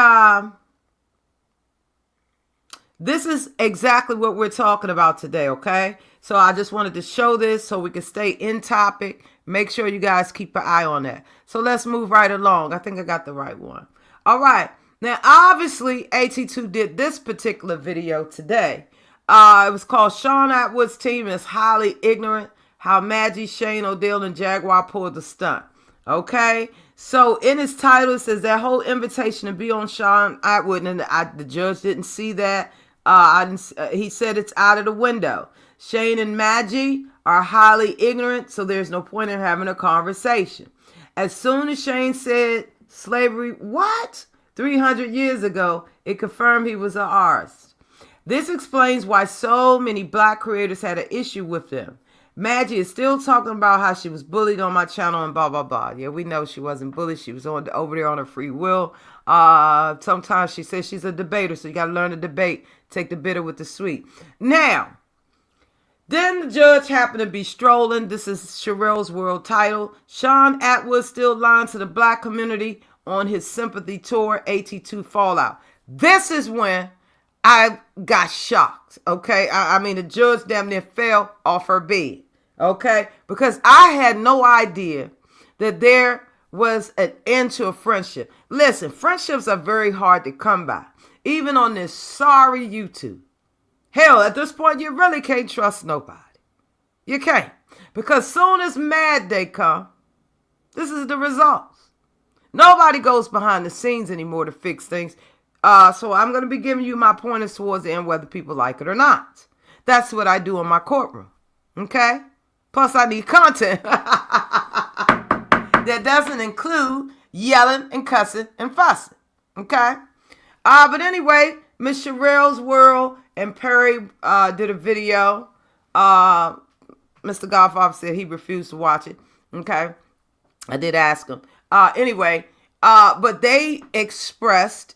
exactly what we're talking about today, okay? So I just wanted to show this so we can stay in topic. Make sure you guys keep an eye on that. So let's move right along. I think I got the right one. All right. Now, obviously, AT2 did this particular video today. It was called Sean Atwood's Team is Highly Ignorant, How Maggie, Shane O'Dell, and Jaguar Pulled the Stunt. Okay, so in his title, it says that whole invitation to be on Sean Atwood, and the judge didn't see that. He said it's out of the window. Shane and Maggie are highly ignorant, so there's no point in having a conversation. As soon as Shane said slavery, what? 300 years ago, it confirmed he was an artist. This explains why so many black creators had an issue with them. Maggie is still talking about how she was bullied on my channel and blah, blah, blah. Yeah, we know she wasn't bullied. She was over there on her free will. Sometimes she says she's a debater, so you got to learn to debate. Take the bitter with the sweet. Now, Then the judge happened to be strolling. This is Sherelle's World title. Sean Atwood still lying to the black community on his sympathy tour, AT2 Fallout. This is when I got shocked, okay? I mean, the judge damn near fell off her bed, okay? Because I had no idea that there was an end to a friendship. Listen, friendships are very hard to come by, even on this sorry YouTube. Hell, at this point, you really can't trust nobody. You can't. Because soon as Mad Day come, this is the results. Nobody goes behind the scenes anymore to fix things. So I'm going to be giving you my pointers towards the end, whether people like it or not. That's what I do in my courtroom. Okay? Plus, I need content that doesn't include yelling and cussing and fussing. Okay? But anyway, Miss Sherelle's World and Perry did a video. Mr. Godfather said he refused to watch it. Okay? I did ask him. Anyway, but they expressed,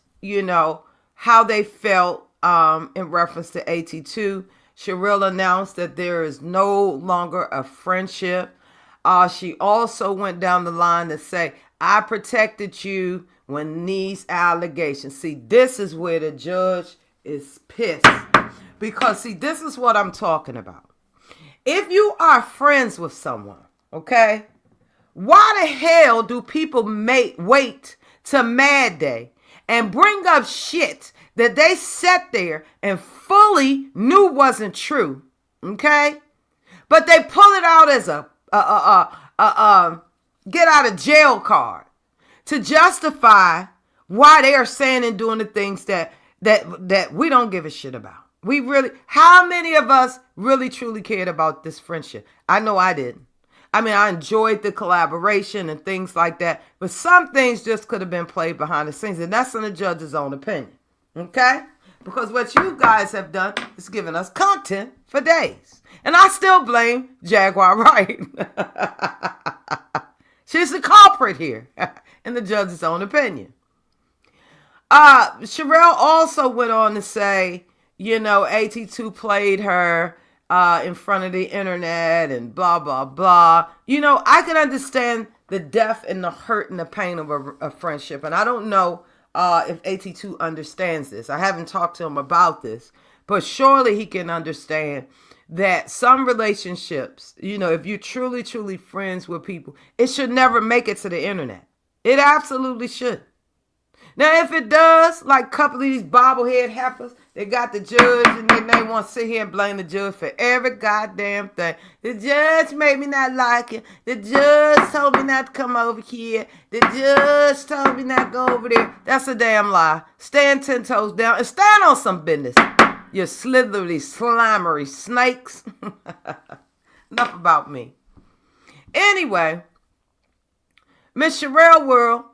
how they felt in reference to AT2. Sherelle announced that there is no longer a friendship. She also went down the line to say, I protected you when these allegations. See, this is where the judge is pissed. Because, see, this is what I'm talking about. If you are friends with someone, okay, why the hell do people wait to Mad Day and bring up shit that they sat there and fully knew wasn't true, okay? But they pull it out as a get out of jail card to justify why they are saying and doing the things that we don't give a shit about. How many of us really truly cared about this friendship? I know I didn't. I mean, I enjoyed the collaboration and things like that, but some things just could have been played behind the scenes, and that's in the judge's own opinion, okay? Because what you guys have done is given us content for days. And I still blame Jaguar Wright. She's the culprit here, in the judge's own opinion. Sherelle also went on to say, AT2 played her in front of the internet and blah, blah, blah. I can understand the depth and the hurt and the pain of a friendship. And I don't know if AT2 understands this. I haven't talked to him about this. But surely he can understand that some relationships, if you're truly, truly friends with people, it should never make it to the internet. It absolutely should. Now, if it does, like a couple of these bobblehead heifers, they got the judge and then they want to sit here and blame the judge for every goddamn thing. The judge made me not like it. The judge told me not to come over here. The judge told me not to go over there. That's a damn lie. Stand 10 toes down and stand on some business. You slithery, slimery snakes. Enough about me. Anyway, Miss Sherelle World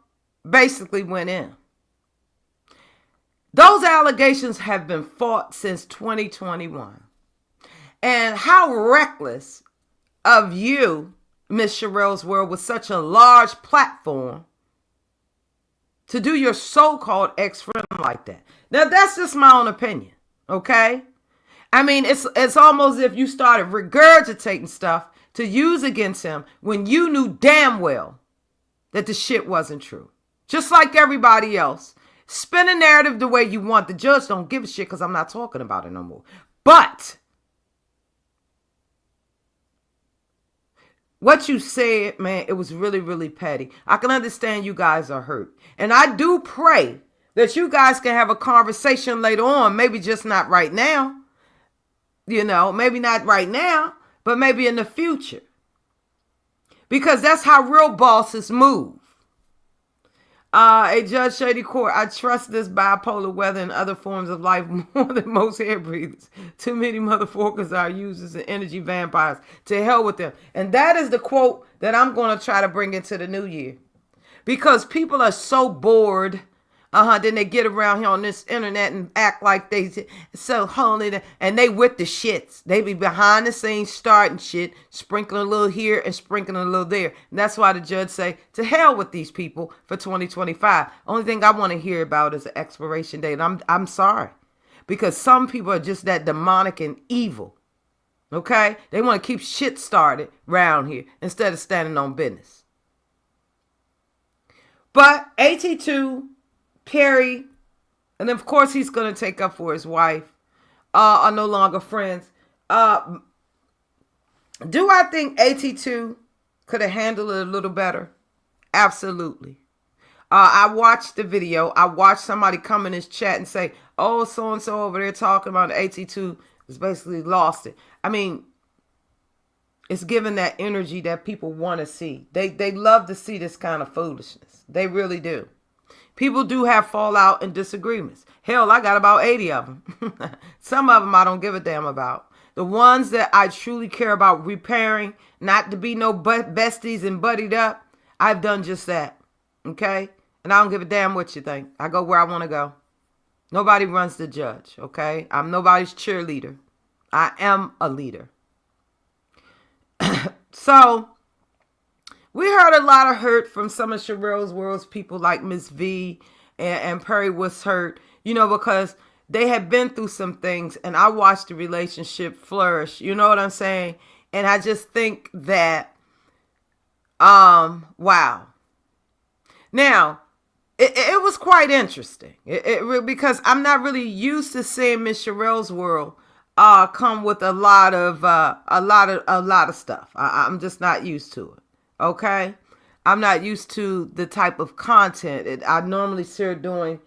basically went in. Those allegations have been fought since 2021. And how reckless of you, Miss Sherelle's World, with such a large platform to do your so-called ex-friend like that. Now, that's just my own opinion, okay? I mean, it's almost as if you started regurgitating stuff to use against him when you knew damn well that the shit wasn't true. Just like everybody else. Spin a narrative the way you want. The judge don't give a shit because I'm not talking about it no more. But what you said, man, it was really, really petty. I can understand you guys are hurt. And I do pray that you guys can have a conversation later on. Maybe just not right now. Maybe not right now, but maybe in the future. Because that's how real bosses move. A Judge Shady Court, I trust this bipolar weather and other forms of life more than most hair breathers. Too many motherfuckers are users and energy vampires. To hell with them. And that is the quote that I'm going to try to bring into the new year. Because people are so bored. Then they get around here on this internet and act like they so holy and they with the shits. They be behind the scenes starting shit, sprinkling a little here and sprinkling a little there. And that's why the judge say, to hell with these people for 2025. Only thing I want to hear about is the expiration date. I'm sorry. Because some people are just that demonic and evil. Okay? They want to keep shit started around here instead of standing on business. But AT2, Perry, and of course he's going to take up for his wife, are no longer friends. Do I think AT2 could have handled it a little better? Absolutely. I watched the video. I watched somebody come in his chat and say, oh, so-and-so over there talking about AT2 has basically lost it. I mean, it's giving that energy that people want to see. They love to see this kind of foolishness. They really do. People do have fallout and disagreements. Hell, I got about 80 of them. Some of them I don't give a damn about. The ones that I truly care about repairing, not to be no besties and buddied up, I've done just that. Okay? And I don't give a damn what you think. I go where I want to go. Nobody runs the judge. Okay? I'm nobody's cheerleader. I am a leader. So, we heard a lot of hurt from some of Sherelle's World's people like Miss V and Perry was hurt, you know, because they had been through some things and I watched the relationship flourish. You know what I'm saying? And I just think that, wow. Now, it was quite interesting because I'm not really used to seeing Miss Sherelle's World come with a lot of stuff. I'm just not used to it. Okay, I'm not used to the type of content. I normally see her doing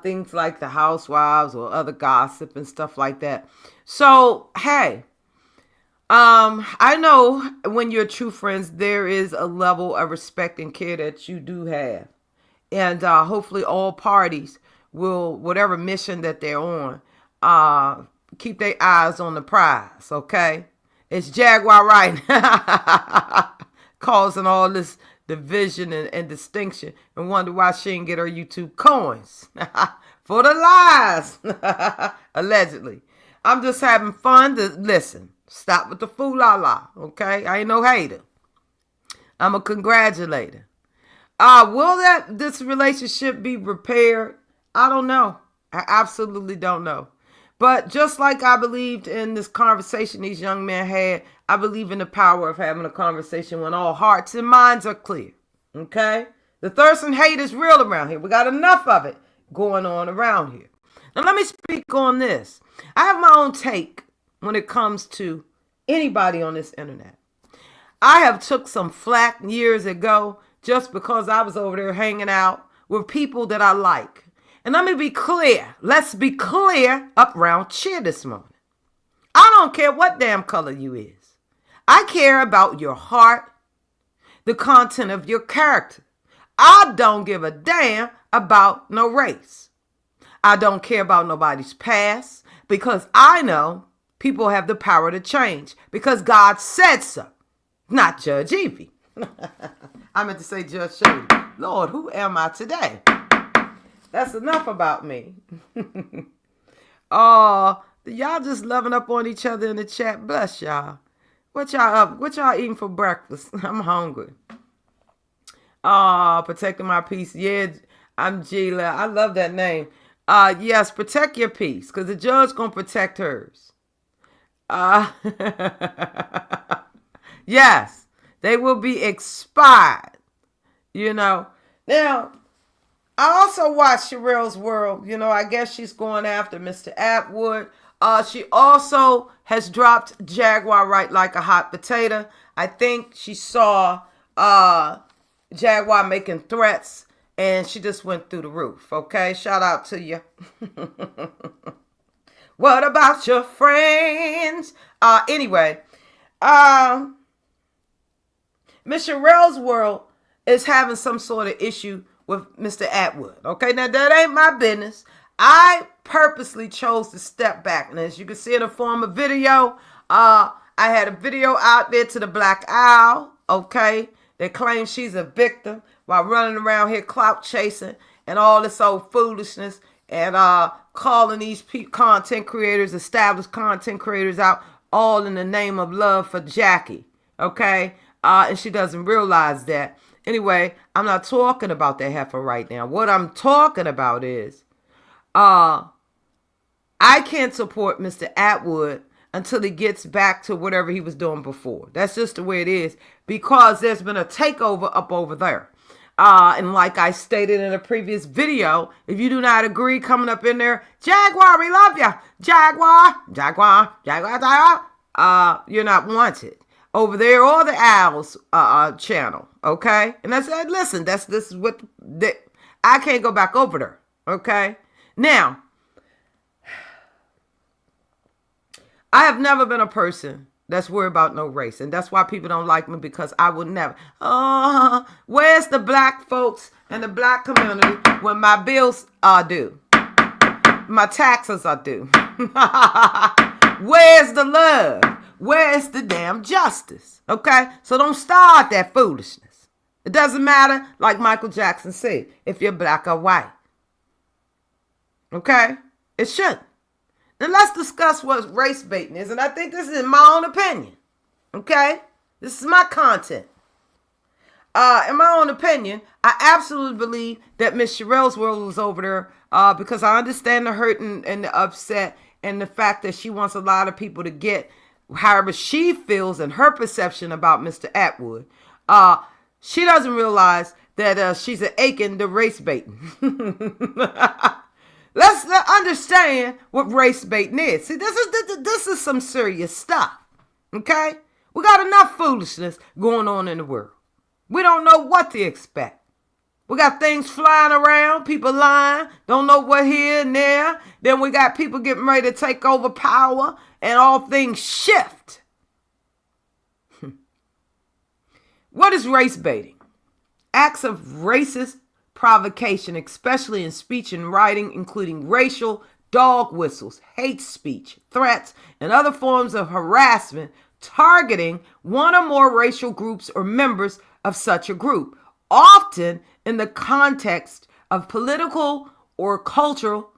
things like the Housewives or other gossip and stuff like that. So hey, I know when you're true friends, there is a level of respect and care that you do have, and hopefully all parties will, whatever mission that they're on, keep their eyes on the prize. Okay, it's Jaguar Wright. Causing all this division and distinction and wonder why she didn't get her YouTube coins for the lies. Allegedly. I'm just having fun to listen. Stop with the fool la la. Okay? I ain't no hater. I'm a congratulator. Will this relationship be repaired? I don't know. I absolutely don't know. But just like I believed in this conversation these young men had, I believe in the power of having a conversation when all hearts and minds are clear. Okay? The thirst and hate is real around here. We got enough of it going on around here. Now let me speak on this. I have my own take when it comes to anybody on this internet. I have took some flack years ago just because I was over there hanging out with people that I like. And let me be clear. Let's be clear up round cheer this morning. I don't care what damn color you is. I care about your heart, the content of your character. I don't give a damn about no race. I don't care about nobody's past because I know people have the power to change because God said so, not Judge Evie. I meant to say Judge Shady. Lord, who am I today? That's enough about me. Oh, y'all just loving up on each other in the chat. Bless y'all. What y'all up? What y'all eating for breakfast? I'm hungry. Oh, protecting my peace. Yeah, I'm Gila. I love that name. Yes, protect your peace because the judge gonna protect hers. Yes, they will be expired. You know. Now, I also watched Sherelle's World. You know, I guess she's going after Mr. Atwood. She also has dropped Jaguar Wright like a hot potato. I think she saw Jaguar making threats and she just went through the roof. Okay, shout out to you. What about your friends? Anyway, Miss Sherelle's World is having some sort of issue with Mr. Atwood. Okay, now that ain't my business. I purposely chose to step back. And as you can see in the form of video, I had a video out there to the Black Owl, okay, that claims she's a victim while running around here clout chasing and all this old foolishness and calling these content creators, established content creators out, all in the name of love for Jackie, okay? And she doesn't realize that. Anyway, I'm not talking about that heifer right now. What I'm talking about is I can't support Mr. Atwood until he gets back to whatever he was doing before. That's just the way it is, because there's been a takeover up over there. And like I stated in a previous video, if you do not agree, coming up in there, Jaguar, we love ya. Jaguar, Jaguar, Jaguar, Jaguar. You're not wanted over there or the Owls channel, okay? And I said, listen, this is what I can't go back over there, okay? Now, I have never been a person that's worried about no race. And that's why people don't like me, because I would never. Where's the black folks and the black community when my bills are due? My taxes are due. Where's the love? Where's the damn justice? Okay? So don't start that foolishness. It doesn't matter, like Michael Jackson said, if you're black or white. Okay? It shouldn't. Now let's discuss what race baiting is, and I think this is in my own opinion. Okay? This is my content. In my own opinion, I absolutely believe that Miss Sherelle's world was over there because I understand the hurt and the upset and the fact that she wants a lot of people to get however she feels and her perception about Mr. Atwood. She doesn't realize that she's an aching the race baiting. Let's understand what race baiting is. See, this is some serious stuff, okay? We got enough foolishness going on in the world. We don't know what to expect. We got things flying around, people lying, don't know what here and there. Then we got people getting ready to take over power, and all things shift. What is race baiting? Acts of racist provocation, especially in speech and writing, including racial dog whistles, hate speech, threats, and other forms of harassment targeting one or more racial groups or members of such a group, often in the context of political or cultural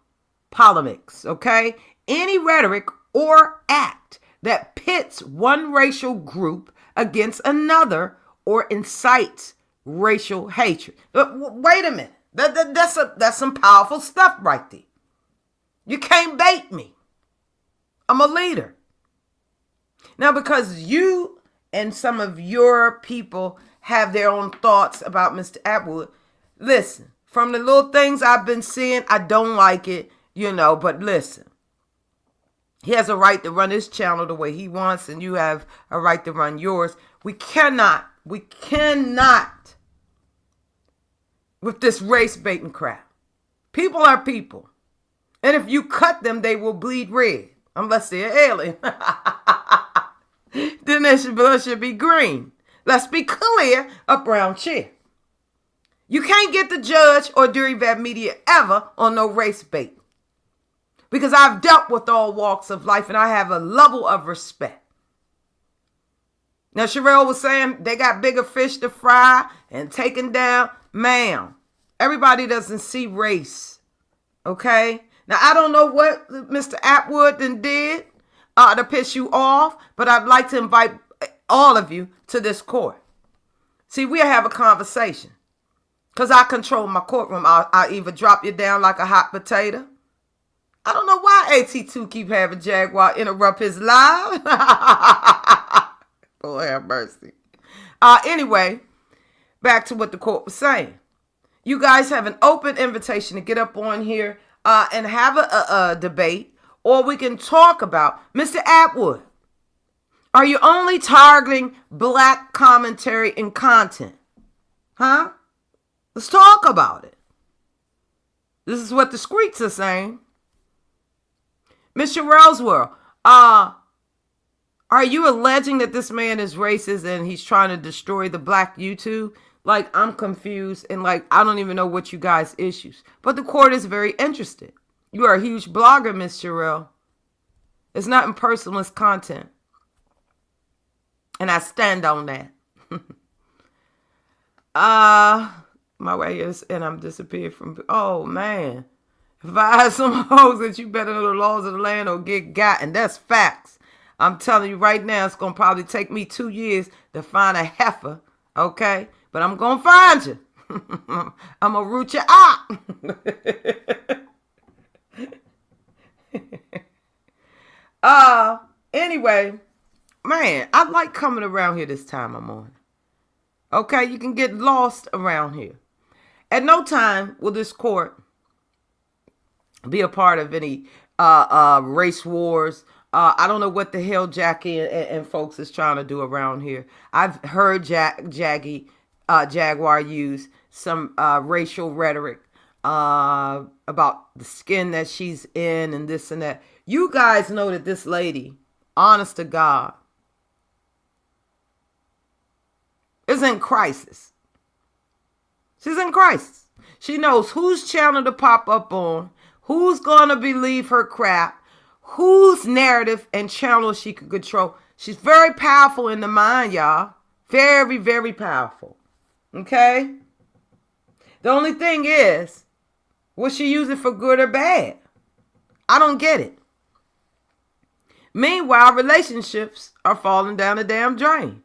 polemics, okay? Any rhetoric or act that pits one racial group against another or incites racial hatred. Wait a minute. That's some powerful stuff right there. You can't bait me. I'm a leader. Now, because you and some of your people have their own thoughts about Mr. Atwood, listen, from the little things I've been seeing, I don't like it, but listen. He has a right to run his channel the way he wants, and you have a right to run yours. We cannot with this race baiting crap. People are people. And if you cut them, they will bleed red. Unless they're alien. Then their blood should be green. Let's be clear up round here. You can't get the judge or Derivat Media ever on no race bait. Because I've dealt with all walks of life and I have a level of respect. Now, Sherelle was saying they got bigger fish to fry and taken down. Ma'am, everybody doesn't see race, okay? Now, I don't know what Mr. Atwood did to piss you off, but I'd like to invite all of you to this court. See, we'll have a conversation because I control my courtroom. I'll either drop you down like a hot potato. I don't know why AT2 keep having Jaguar interrupt his live. Lord have mercy. Anyway, back to what the court was saying. You guys have an open invitation to get up on here and have a debate, or we can talk about Mr. Atwood. Are you only targeting black commentary and content? Huh? Let's talk about it. This is what the streets are saying. Mr. Roswell, are you alleging that this man is racist and he's trying to destroy the black YouTube? Like, I'm confused and I don't even know what you guys' issues. But the court is very interested. You are a huge blogger, Miss Sherelle. It's not impersonal, it's content. And I stand on that. My way is, and I'm disappeared from, oh man. If I had some hoes that you better know the laws of the land or get got, and that's facts. I'm telling you right now, it's going to probably take me 2 years to find a heifer, okay? But I'm going to find you. I'm going to root you out. anyway, man, I like coming around here this time of morning. Okay, you can get lost around here. At no time will this court be a part of any race wars. I don't know what the hell Jackie and folks is trying to do around here. I've heard Jaguar use some racial rhetoric about the skin that she's in and this and that. You guys know that this lady, honest to God, is in crisis. She's in crisis. She knows whose channel to pop up on, who's going to believe her crap, whose narrative and channel she can control. She's very powerful in the mind, y'all. Very, very powerful. Okay? The only thing is, will she use it for good or bad? I don't get it. Meanwhile, relationships are falling down the damn drain.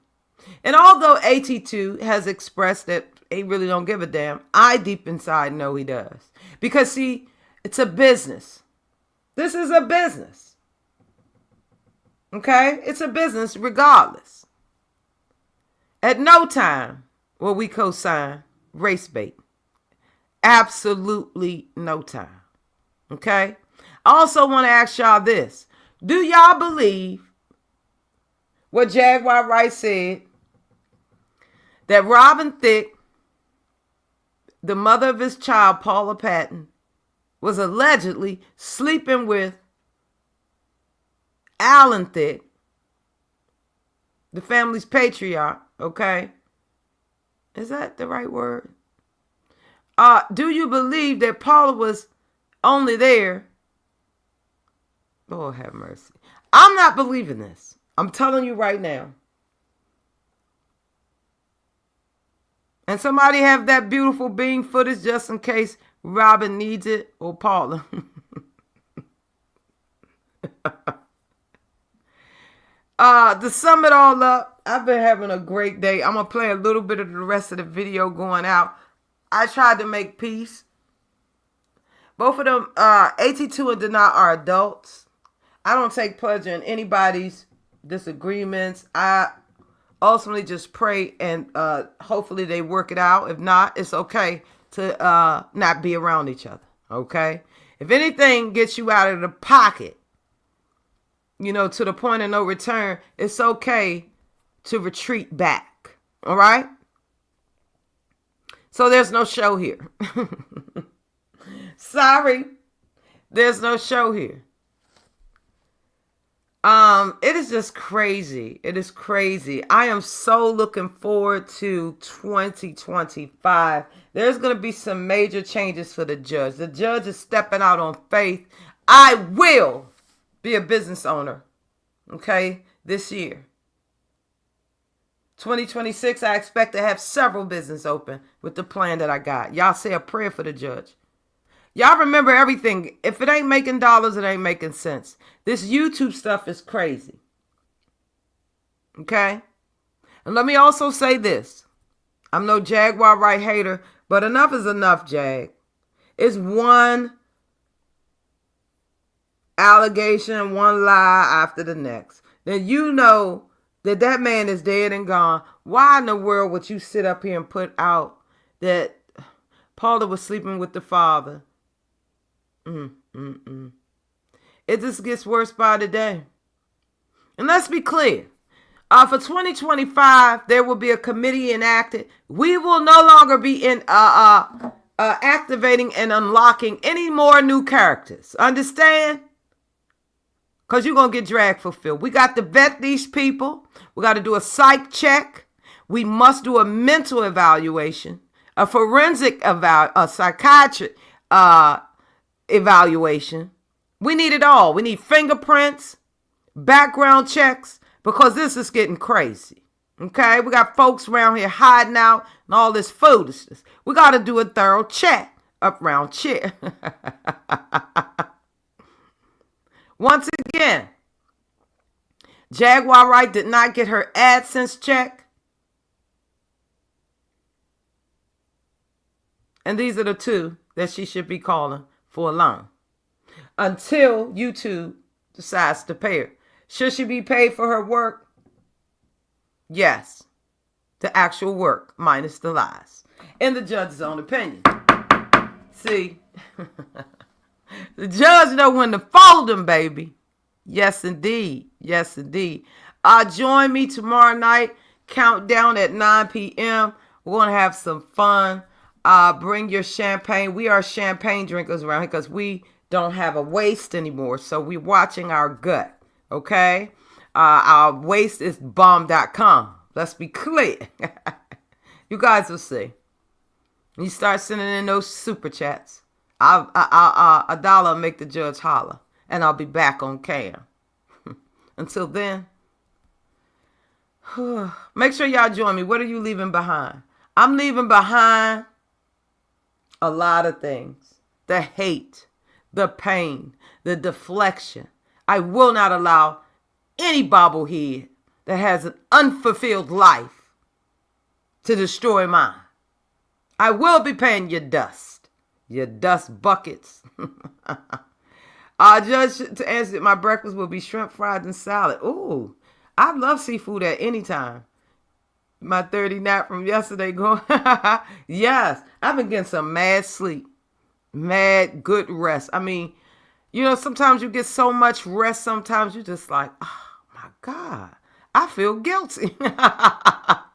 And although AT2 has expressed that he really don't give a damn, I deep inside know he does. Because see, it's a business. This is a business. Okay? It's a business regardless. At no time will we co-sign race bait. Absolutely no time. Okay? I also want to ask y'all this. Do y'all believe what Jaguar Wright said? That Robin Thicke, the mother of his child, Paula Patton, was allegedly sleeping with Alan Thicke, the family's patriarch, okay? Is that the right word? Do you believe that Paula was only there? Lord have mercy. I'm not believing this. I'm telling you right now. And somebody have that beautiful bean footage just in case Robin needs it, or Paula. To sum it all up, I've been having a great day. I'm going to play a little bit of the rest of the video going out. I tried to make peace. Both of them, AT2 and Denat, are adults. I don't take pleasure in anybody's disagreements. I ultimately just pray and hopefully they work it out. If not, it's okay to not be around each other. Okay? If anything gets you out of the pocket, you know, to the point of no return, it's okay to retreat back. All right? So there's no show here. Sorry. There's no show here. It is just crazy. It is crazy. I am so looking forward to 2025. There's going to be some major changes for the judge. The judge is stepping out on faith. I will be a business owner, okay, this year. 2026, I expect to have several businesses open with the plan that I got. Y'all say a prayer for the judge. Y'all remember everything. If it ain't making dollars, it ain't making sense. This YouTube stuff is crazy. Okay? And let me also say this. I'm no Jaguar Wright hater, but enough is enough, Jag. It's one allegation, one lie after the next. Then you know that that man is dead and gone. Why in the world would you sit up here and put out that Paula was sleeping with the father? It just gets worse by the day. And let's be clear. For 2025, there will be a committee enacted. We will no longer be in activating and unlocking any more new characters. Understand? Because you're going to get dragged for Phil. We got to vet these people. We got to do a psych check. We must do a mental evaluation, a forensic a psychiatric evaluation. We need it all. We need fingerprints, background checks, because this is getting crazy. Okay? We got folks around here hiding out and all this foolishness. We got to do a thorough check up around here. Once again, Jaguar Wright did not get her AdSense check. And these are the two that she should be calling for a loan until YouTube decides to pay her. Should she be paid for her work? Yes. The actual work minus the lies. In the judge's own opinion. See, the judge know when to fold them, baby. Yes, indeed. Yes, indeed. Join me tomorrow night. Countdown at 9 p.m. We're going to have some fun. Bring your champagne. We are champagne drinkers around here because we don't have a waist anymore. So we're watching our gut. Okay? Our waist is bomb.com. Let's be clear. You guys will see. You start sending in those super chats. A dollar make the judge holler. And I'll be back on cam. Until then, make sure y'all join me. What are you leaving behind? I'm leaving behind a lot of things. The hate, the pain, the deflection. I will not allow any bobblehead that has an unfulfilled life to destroy mine. I will be paying your dust buckets. Judge, to answer, my breakfast will be shrimp, fries, and salad. Ooh, I love seafood at any time. My 30 nap from yesterday going. Yes, I've been getting some mad sleep, mad good rest. I mean, sometimes you get so much rest, sometimes you just like, oh my God, I feel guilty. I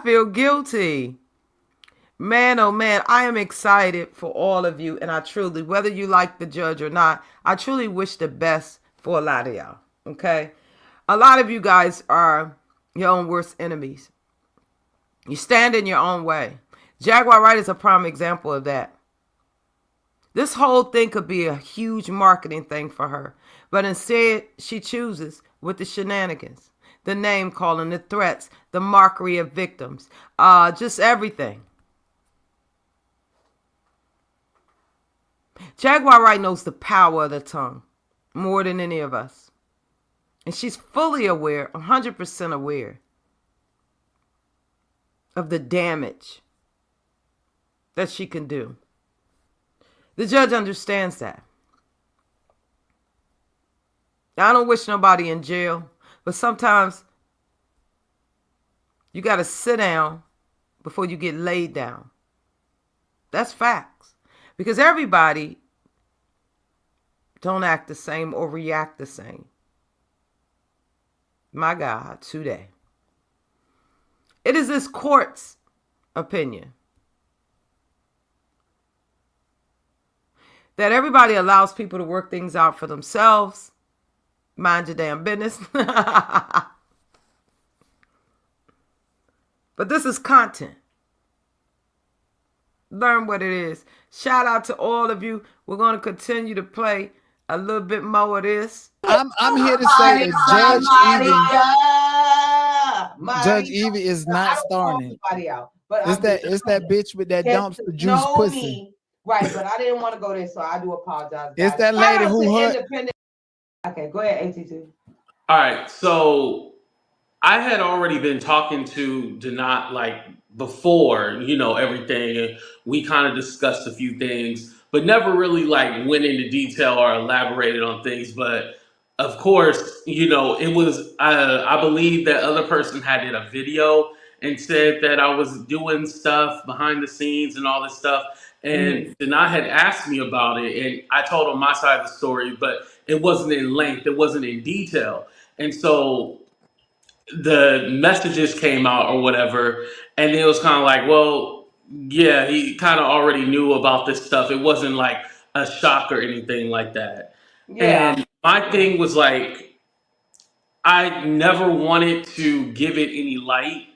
feel guilty. Man, oh man, I am excited for all of you. And I truly, whether you like the judge or not, I truly wish the best for a lot of y'all. Okay? A lot of you guys are your own worst enemies. You stand in your own way. Jaguar Wright is a prime example of that. This whole thing could be a huge marketing thing for her. But instead, she chooses with the shenanigans, the name calling, the threats, the mockery of victims, just everything. Jaguar Wright knows the power of the tongue more than any of us. And she's fully aware, 100% aware of the damage that she can do. The judge understands that. I don't wish nobody in jail, but sometimes you got to sit down before you get laid down. That's facts. Because everybody don't act the same or react the same. My God, today. It is this court's opinion that everybody allows people to work things out for themselves. Mind your damn business. But this is content. Learn what it is. Shout out to all of you. We're going to continue to play a little bit more of this. I'm here to say that Judge Evie is not starting. It's that bitch with that dumpster juice pussy. Right, but I didn't want to go there, so I do apologize. It's that lady who hurt. Okay, go ahead, AT2. All right, so I had already been talking to Denat like before, everything, and we kind of discussed a few things, but never really like went into detail or elaborated on things. But of course, it was I believe that other person had did a video and said that I was doing stuff behind the scenes and all this stuff. And Denat had asked me about it, and I told him my side of the story, but it wasn't in length, it wasn't in detail. And so the messages came out or whatever, and it was kind of like, well, yeah, he kind of already knew about this stuff. It wasn't like a shock or anything like that. Yeah. And my thing was like, I never wanted to give it any light.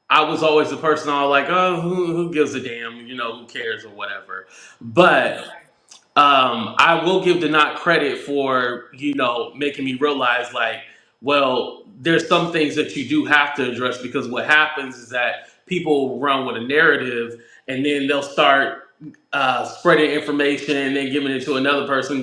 I was always the person I was like, oh, who gives a damn, who cares or whatever. But I will give Denat credit for, making me realize like, well, there's some things that you do have to address, because what happens is that people run with a narrative and then they'll start spreading information and then giving it to another person,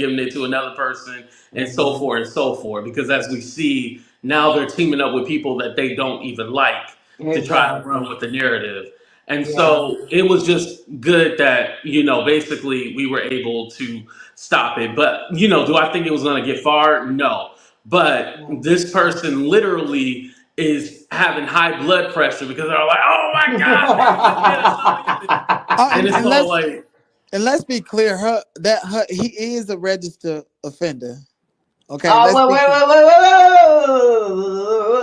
and so forth and so forth. Because as we see, now they're teaming up with people that they don't even like to try to run with the narrative. And so it was just good that, basically we were able to stop it. But, do I think it was going to get far? No. but this person literally is having high blood pressure because they're like, oh my gosh, we need to get something. And it's And all like, let's be clear, he is a registered offender. Okay, Oh, let's be clear.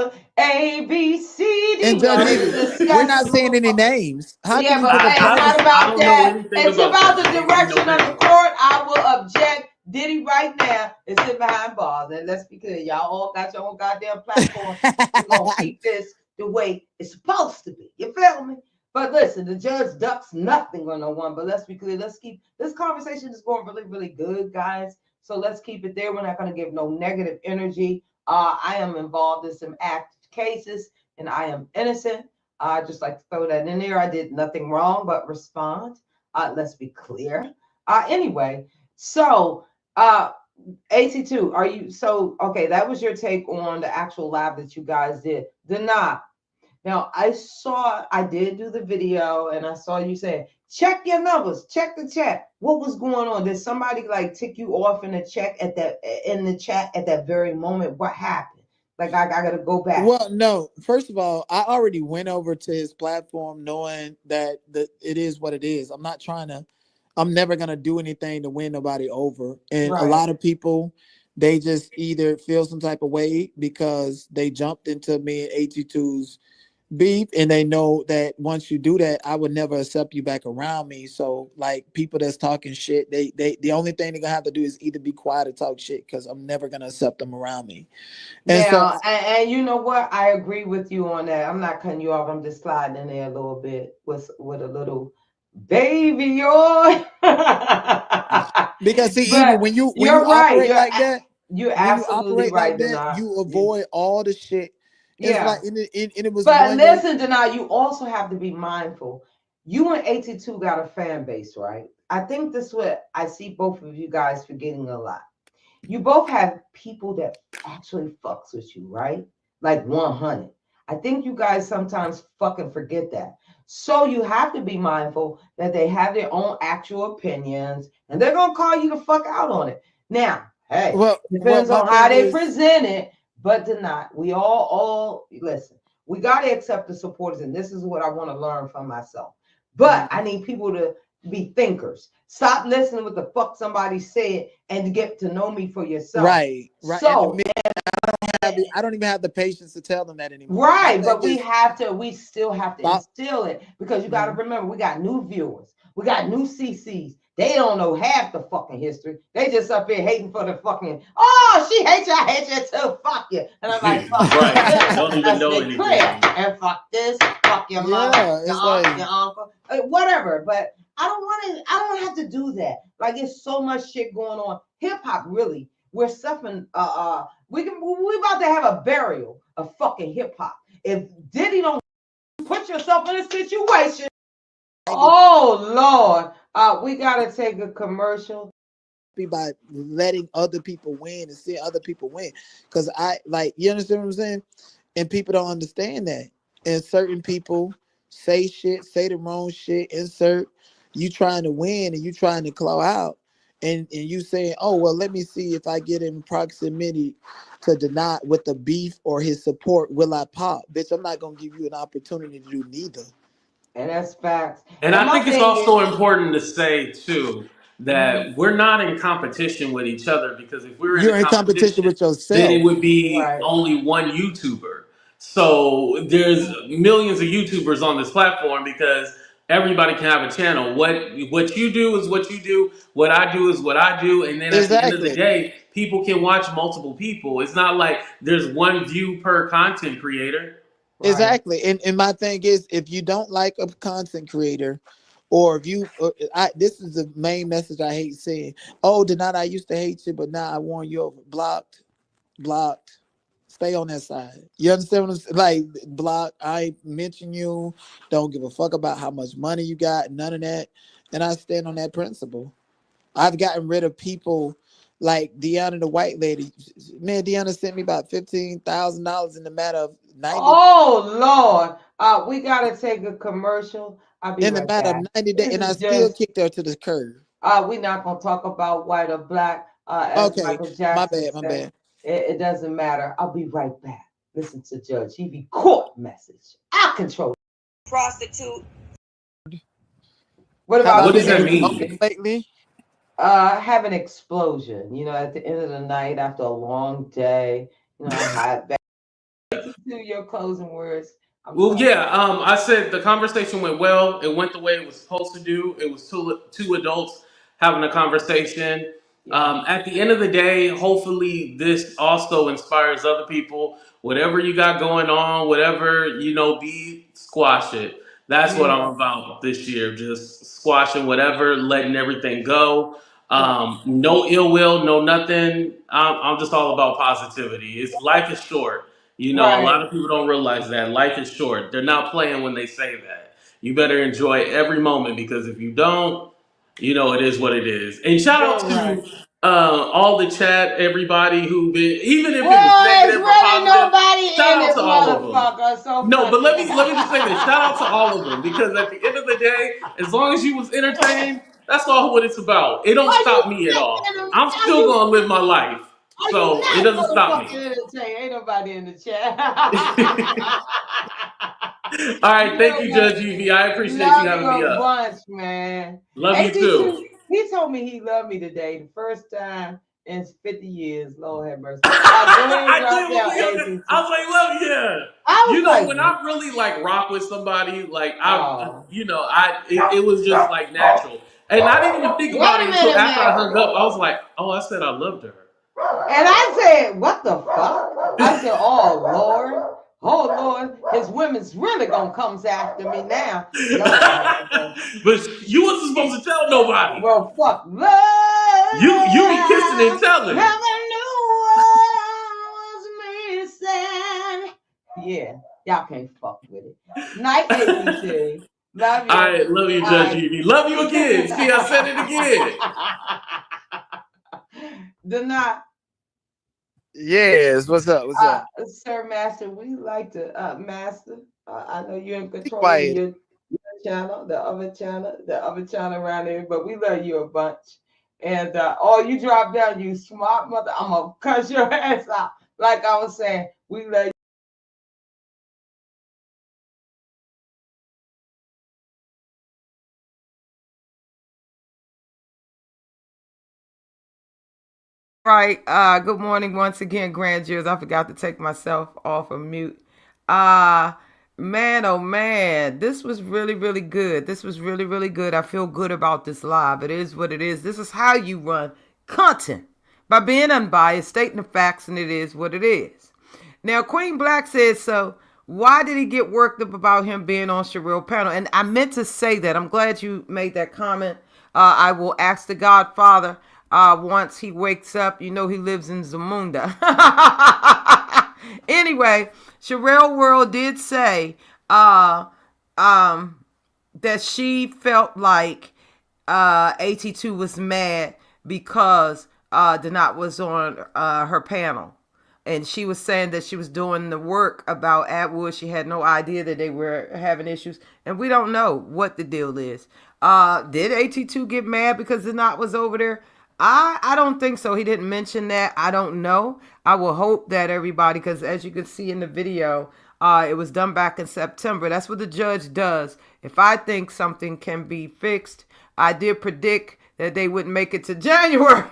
wait. A, B, C, D. And We Judge already Evie, we're discussed not this a saying little. any names. How can Yeah, you but put a hey, it's not I about don't know that. anything It's about about that. the They ain't no direction of the names. court. I will object. Diddy right now is sitting behind bars. And let's be clear, y'all all got your own goddamn platform. We're gonna keep this the way it's supposed to be. You feel me? But listen, the judge ducks nothing on no one. But let's be clear. Let's keep this conversation is going really, really good, guys. So let's keep it there. We're not gonna give no negative energy. I am involved in some active cases, and I am innocent. I just like to throw that in there. I did nothing wrong but respond. Let's be clear. Anyway, so AT2, are you so okay? That was your take on the actual lab that you guys did. Did not. Now I did do the video and I saw you saying, check your numbers, check the chat. What was going on? Did somebody like tick you off in the chat at that very moment? What happened? Like I gotta go back. Well, no. First of all, I already went over to his platform knowing that it is what it is. I'm never gonna do anything to win nobody over. And a Right. lot of people, they just either feel some type of way because they jumped into me and AT2's beef, and they know that once you do that, I would never accept you back around me. So like people that's talking shit, they the only thing they're gonna have to do is either be quiet or talk shit, because I'm never gonna accept them around me. And so Now, and you know what? I agree with you on that. I'm not cutting you off. I'm just sliding in there a little bit with a little baby oil. because see, even But when you you're right. operate like that, You're when you absolutely operate like right, that, Denard. you avoid all the shit. It's Yeah. like and it was But one day. listen, Denard, you also have to be mindful. You and AT2 got a fan base, right? I think this is what I see both of you guys forgetting a lot. You both have people that actually fucks with you, right? Like 100. I think you guys sometimes fucking forget that. So you have to be mindful that they have their own actual opinions and they're going to call you the fuck out on it. Now, hey, Well, depends my on how thing they is, present it, but do not. We all listen. We got to accept the supporters, and this is what I want to learn from myself. But I need people to be thinkers. Stop listening what the fuck somebody said and get to know me for yourself. right. So, I don't even have the patience to tell them that anymore. My right, thing but is, we still have to stop. instill it because you got to remember we got new viewers, we got new CCs. They don't know half the fucking history. They just up here hating for the fucking. Oh, she hates you. I hate you too. Fuck you. And I'm like, fuck Right. this. Don't even Let's know be clear. anything. And fuck this. Fuck your mother, Yeah, your it's aunt, like, your uncle, whatever. But I don't want to. I don't have to do that. Like it's so much shit going on. Hip hop really. We're suffering. We about to have a burial of fucking hip hop. If Diddy don't put yourself in a situation, oh Lord, we gotta take a commercial. by letting other people win and seeing other people win. Because I like, you understand what I'm saying? And people don't understand that. And certain people say shit, say the wrong shit, insert you trying to win and you trying to claw out. And you saying, oh well, let me see if I get in proximity to deny with the beef or his support, will I pop? Bitch, I'm not gonna give you an opportunity to do neither. And that's facts. And And I my think it's thing also is, important to say too mhm, that we're not in competition with each other, because if we were in a You're in competition competition, with then it yourself. would be right. only one YouTuber. So there's millions of YouTubers on this platform because everybody can have a channel. What you do is what you do. What I do is what I do. And then at the end of the Exactly. day, people can watch multiple people. It's not like there's one view per content creator. Right. Exactly. And my thing is, if you don't like a content creator, or if you, this is the main message I hate saying. Oh, did not I used to hate you, but now I warn you over. Blocked, blocked. Stay on that side. You understand what I'm saying? Like, block. I mention you. Don't give a fuck about how much money you got. None of that. And I stand on that principle. I've gotten rid of people like Deanna, the white lady. Man, Deanna sent me about $15,000 in the matter of 90. Oh Lord, we gotta take a commercial. I'll be In the right matter of back. 90 days, This and I is still just kicked her to the curb. we're not gonna talk about white or black, as Okay, Michael my Jackson bad, my said. bad. It doesn't matter. I'll be right back. Listen to Judge Evie court message. I control prostitute. What Have I about What you, does been that in trouble mean? AT2? lately? Have an explosion. At the end of the night, after a long day, I hide back. AT2, your closing words. I'm Well, sorry. yeah. I said the conversation went well. It went the way it was supposed to do. It was two adults having a conversation. Yeah. At the end of the day, hopefully, this also inspires other people. Whatever you got going on, whatever be squash it. That's what Yeah. I'm about this year. Just squashing whatever, letting everything go. Right. No ill will, no nothing. I'm just all about positivity. Life is short. A Right. lot of people don't realize that life is short. They're not playing when they say that. You better enjoy every moment because if you don't, it is what it is. And shout out You're right. to all the chat, everybody who been, even if it was Well, it's negative or really positive, nobody shout in out this to all of them. motherfucker. So No, but funny. let me just say this. Shout out to all of them because at the end of the day, as long as you was entertained, that's all what it's about. It don't Are you stop me at all. not? I'm Are still you? gonna live my life, Are you so it not doesn't stop motherfucking me. entertained? Ain't nobody in the chat. All right, thank Yeah, you, man. Judge Evie. I appreciate you Love you having me a up. bunch, man. Love you too. AT2, he told me he loved me today. The first time in 50 years. Lord have mercy. Go ahead and I drop did when down I AT2. was like, love you. I was When like, I really like rock with somebody, like oh. it was just like natural, and I didn't even think Wait about a it until minute after I now. hung up. I was like, oh, I said I loved her. And I said, what the fuck? I said, oh, Lord. Oh, Lord. His women's really going to come after me now. Lord have mercy. But you wasn't supposed to tell nobody. Well, fuck. Love. You be kissing and telling. Never knew what I was missing. Yeah. Y'all can't fuck with it. Night, AT2. Love All you. right, love you, Judge Bye. Evie. Love you again. See, I said it again. Deny. Yes. What's up? What's up? Sir Master, we like to Master. I know you're in Be control of quiet. your channel, the other channel around here, but we love you a bunch. And you drop down, you smart mother. I'm gonna cut your ass out. Like I was saying, we love you. Right. Good morning once again, Grand Jurors. I forgot to take myself off of mute. Man, oh man, this was really, really good. This was really, really good. I feel good about this live. It is what it is. This is how you run content by being unbiased, stating the facts, and it is what it is. Now, Queen Black says so. Why did he get worked up about him being on Sherelle panel? And I meant to say that. I'm glad you made that comment. I will ask the Godfather once he wakes up. He lives in Zamunda. Anyway, Sherelle World did say that she felt like AT2 was mad because Donat was on her panel. And she was saying that she was doing the work about Atwood. She had no idea that they were having issues. And we don't know what the deal is. Did AT2 get mad because Donat was over there? I don't think so. He didn't mention that. I don't know. I will hope that everybody, because as you can see in the video, it was done back in September. That's what the judge does. If I think something can be fixed, I did predict that they wouldn't make it to January.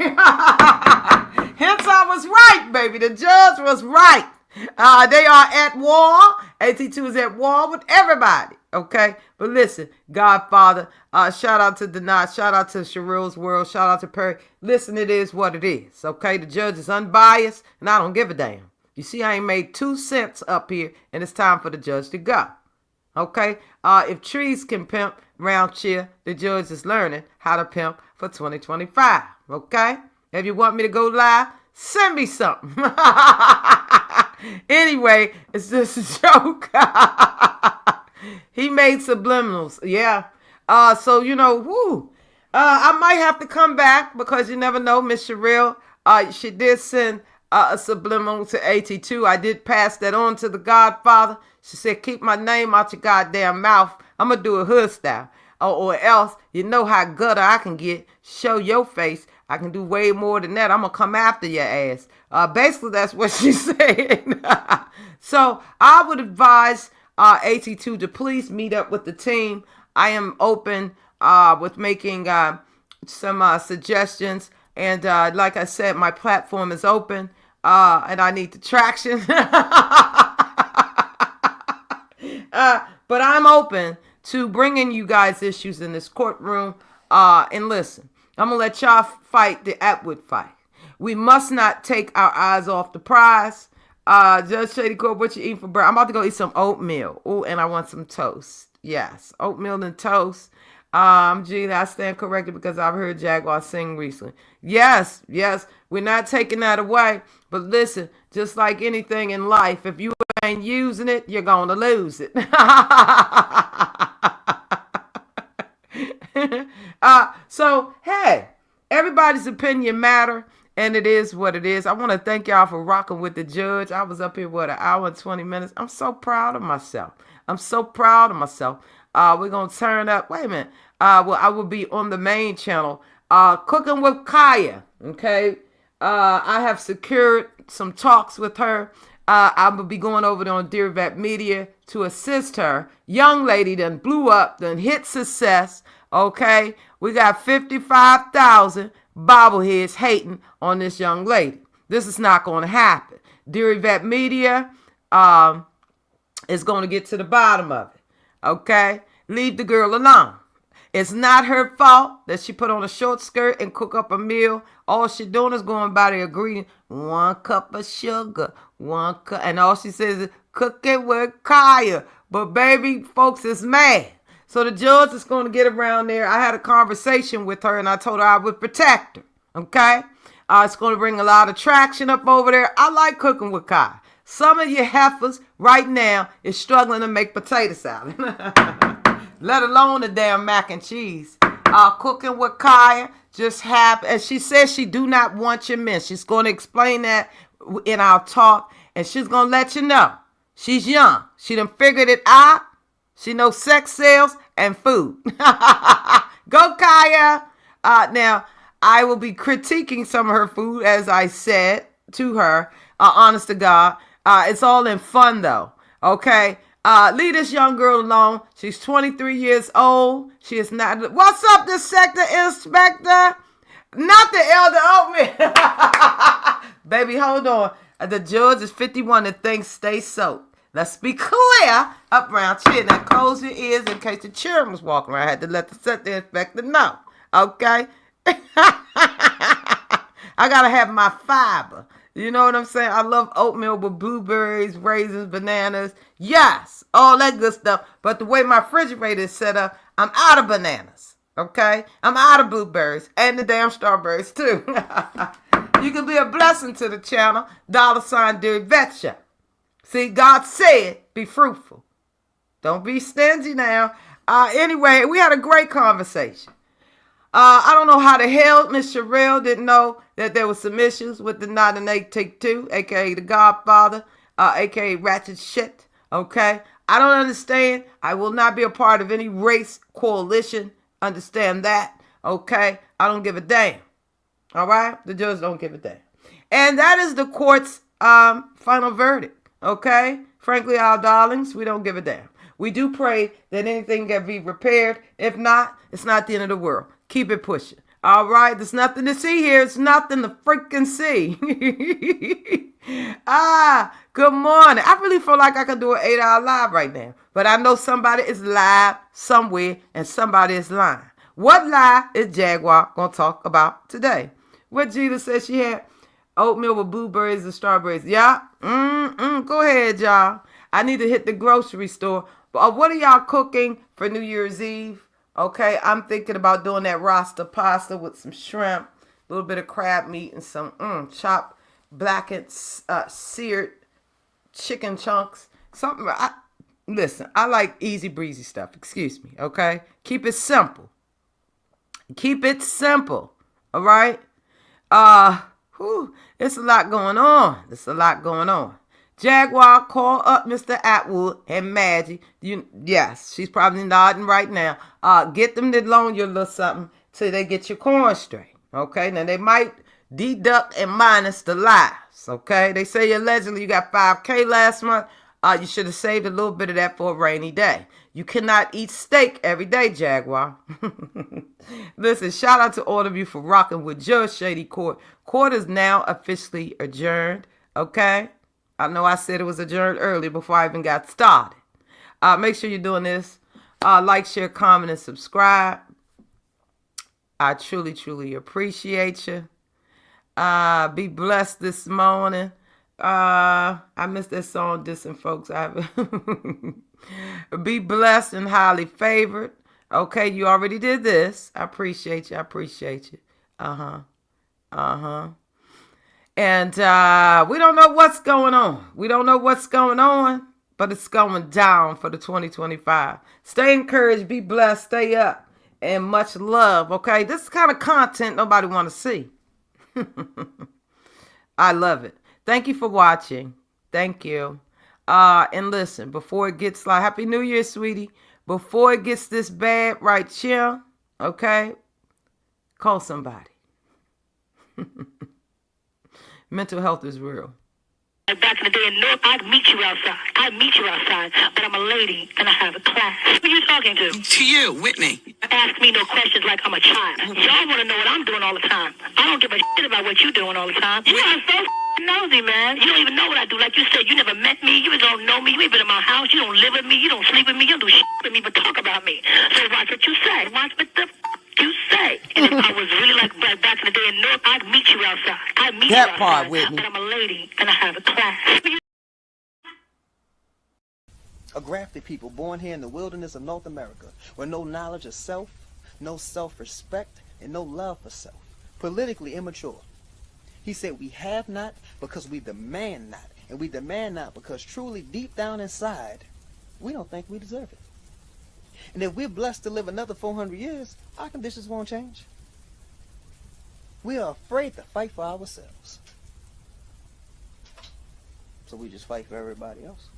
Hence, I was right, baby. The judge was right. They are at war. AT2 is at war with everybody. Okay? But listen, Godfather, shout out to Donat, shout out to Sherelle's World, shout out to Perry. Listen, it is what it is. Okay? The judge is unbiased, and I don't give a damn. You see, I ain't made 2 cents up here, and it's time for the judge to go. Okay? If trees can pimp round here, the judge is learning how to pimp for 2025. Okay? If you want me to go live, send me something. Anyway, it's just a joke. He made subliminals. Yeah. So, whoo. I might have to come back because you never know, Miss Sherelle. She did send a subliminal to AT2. I did pass that on to the Godfather. She said, keep my name out your goddamn mouth. I'm going to do a hood style. or else you know how gutter I can get. Show your face. I can do way more than that. I'm going to come after your ass. Basically, that's what she's saying. So I would advise AT2 to please meet up with the team. I am open with making some suggestions. And like I said, my platform is open and I need the traction. But I'm open to bringing you guys issues in this courtroom. And listen, I'm going to let y'all fight the Atwood fight. We must not take our eyes off the prize. Judge Shady Court, what you eating for breakfast? I'm about to go eat some oatmeal. Oh, and I want some toast. Yes, oatmeal and toast. Gee, I stand corrected because I've heard Jaguar sing recently. Yes, we're not taking that away. But listen, just like anything in life, if you ain't using it, you're going to lose it. So, hey, everybody's opinion matter, and it is what it is. I want to thank y'all for rocking with the judge. I was up here, an hour and 20 minutes. I'm so proud of myself. We're going to turn up. Wait a minute. Well, I will be on the main channel, Cooking with Kaya, okay? I have secured some talks with her. I will be going over there on Dear Vet Media to assist her. Young lady done blew up, done hit success, okay? We got 55,000 bobbleheads hating on this young lady. This is not going to happen. Dear Vet Media is going to get to the bottom of it, okay? Leave the girl alone. It's not her fault that she put on a short skirt and cook up a meal. All she doing is going by the ingredient. 1 cup of sugar, 1 cup. And all she says is, cook it with Kaya. But baby, folks is mad. So the judge is going to get around there. I had a conversation with her and I told her I would protect her. Okay? It's going to bring a lot of traction up over there. I like cooking with Kaya. Some of you heifers right now is struggling to make potato salad. Let alone the damn mac and cheese. Cooking with Kaya just happened. And she says she do not want your men. She's going to explain that in our talk. And she's going to let you know. She's young. She done figured it out. She knows sex sales and food. Go Kaya. Now, I will be critiquing some of her food, as I said to her. Honest to God. It's all in fun, though. Okay? Leave this young girl alone. She's 23 years old. She is not. What's up, the sector inspector? Not the elder Oatmeal. Baby, hold on. The judge is 51 and things stay soaked. Let's be clear up around here. Now close your ears in case the children was walking around. I had to let the sector inspector know. Okay? I gotta have my fiber. You know what I'm saying? I love oatmeal with blueberries, raisins, bananas. Yes, all that good stuff. But the way my refrigerator is set up, I'm out of bananas. Okay? I'm out of blueberries and the damn strawberries too. You can be a blessing to the channel. $ Dear Vet Shop. See, God said, be fruitful. Don't be stingy now. Anyway, we had a great conversation. I don't know how the hell Miss Sherelle didn't know that there was some issues with the Not an AT2, a.k.a. the Godfather, a.k.a. Ratchet Shit, okay? I don't understand. I will not be a part of any race coalition. Understand that, okay? I don't give a damn, all right? The judge don't give a damn. And that is the court's final verdict, okay? Frankly, our darlings, we don't give a damn. We do pray that anything can be repaired. If not, it's not the end of the world. Keep it pushing. All right, there's nothing to see here. It's nothing to freaking see. Good morning. I really feel like I could do an 8-hour live right now. But I know somebody is live somewhere and somebody is lying. What lie is Jaguar going to talk about today? What Gita said she had oatmeal with blueberries and strawberries. Yeah, go ahead, y'all. I need to hit the grocery store. But what are y'all cooking for New Year's Eve? Okay, I'm thinking about doing that Rasta pasta with some shrimp, a little bit of crab meat, and some chopped, blackened, seared chicken chunks. Something. Listen, I like easy breezy stuff. Excuse me. Okay, keep it simple. Keep it simple. All right. It's a lot going on. Jaguar, call up Mr. Atwood and Maggie. Yes, she's probably nodding right now. Get them to loan you a little something till they get your coin straight. Okay, now they might deduct and minus the lives. Okay, they say allegedly you got $5K last month. You should have saved a little bit of that for a rainy day. You cannot eat steak every day, Jaguar. Listen, shout out to all of you for rocking with Judge Shady Court. Court is now officially adjourned. Okay, I know I said it was adjourned earlier before I even got started. Make sure you're doing this. Like, share, comment, and subscribe. I truly, truly appreciate you. Be blessed this morning. I missed that song, dissing folks. Be blessed and highly favored. Okay, you already did this. I appreciate you. I appreciate you. And we don't know what's going on. We don't know what's going on, but it's going down for the 2025. Stay encouraged. Be blessed. Stay up. And much love. Okay, this is the kind of content nobody want to see. I love it. Thank you for watching. Thank you. And listen, before it gets like, Happy New Year, sweetie. Before it gets this bad right here, okay, call somebody. Mental health is real. Back in the day in North, I'd meet you outside. But I'm a lady and I have a class. Who are you talking to? To you, Whitney. Ask me no questions like I'm a child. Y'all want to know what I'm doing all the time. I don't give a shit about what you're doing all the time. You are so nosy, man. You don't even know what I do. Like you said, you never met me. You don't know me. You ain't been in my house. You don't live with me. You don't sleep with me. You don't do shit with me but talk about me. So watch what you say. Watch what the you say. And if I was really like back in the day in North, I'd meet you outside. I'd meet That you outside. part, Whitney. But I'm a lady and I have a class. A grafted people born here in the wilderness of North America, with no knowledge of self, no self-respect, and no love for self. Politically immature. He said we have not because we demand not. And we demand not because truly deep down inside, we don't think we deserve it. And if we're blessed to live another 400 years, our conditions won't change. We are afraid to fight for ourselves. So we just fight for everybody else.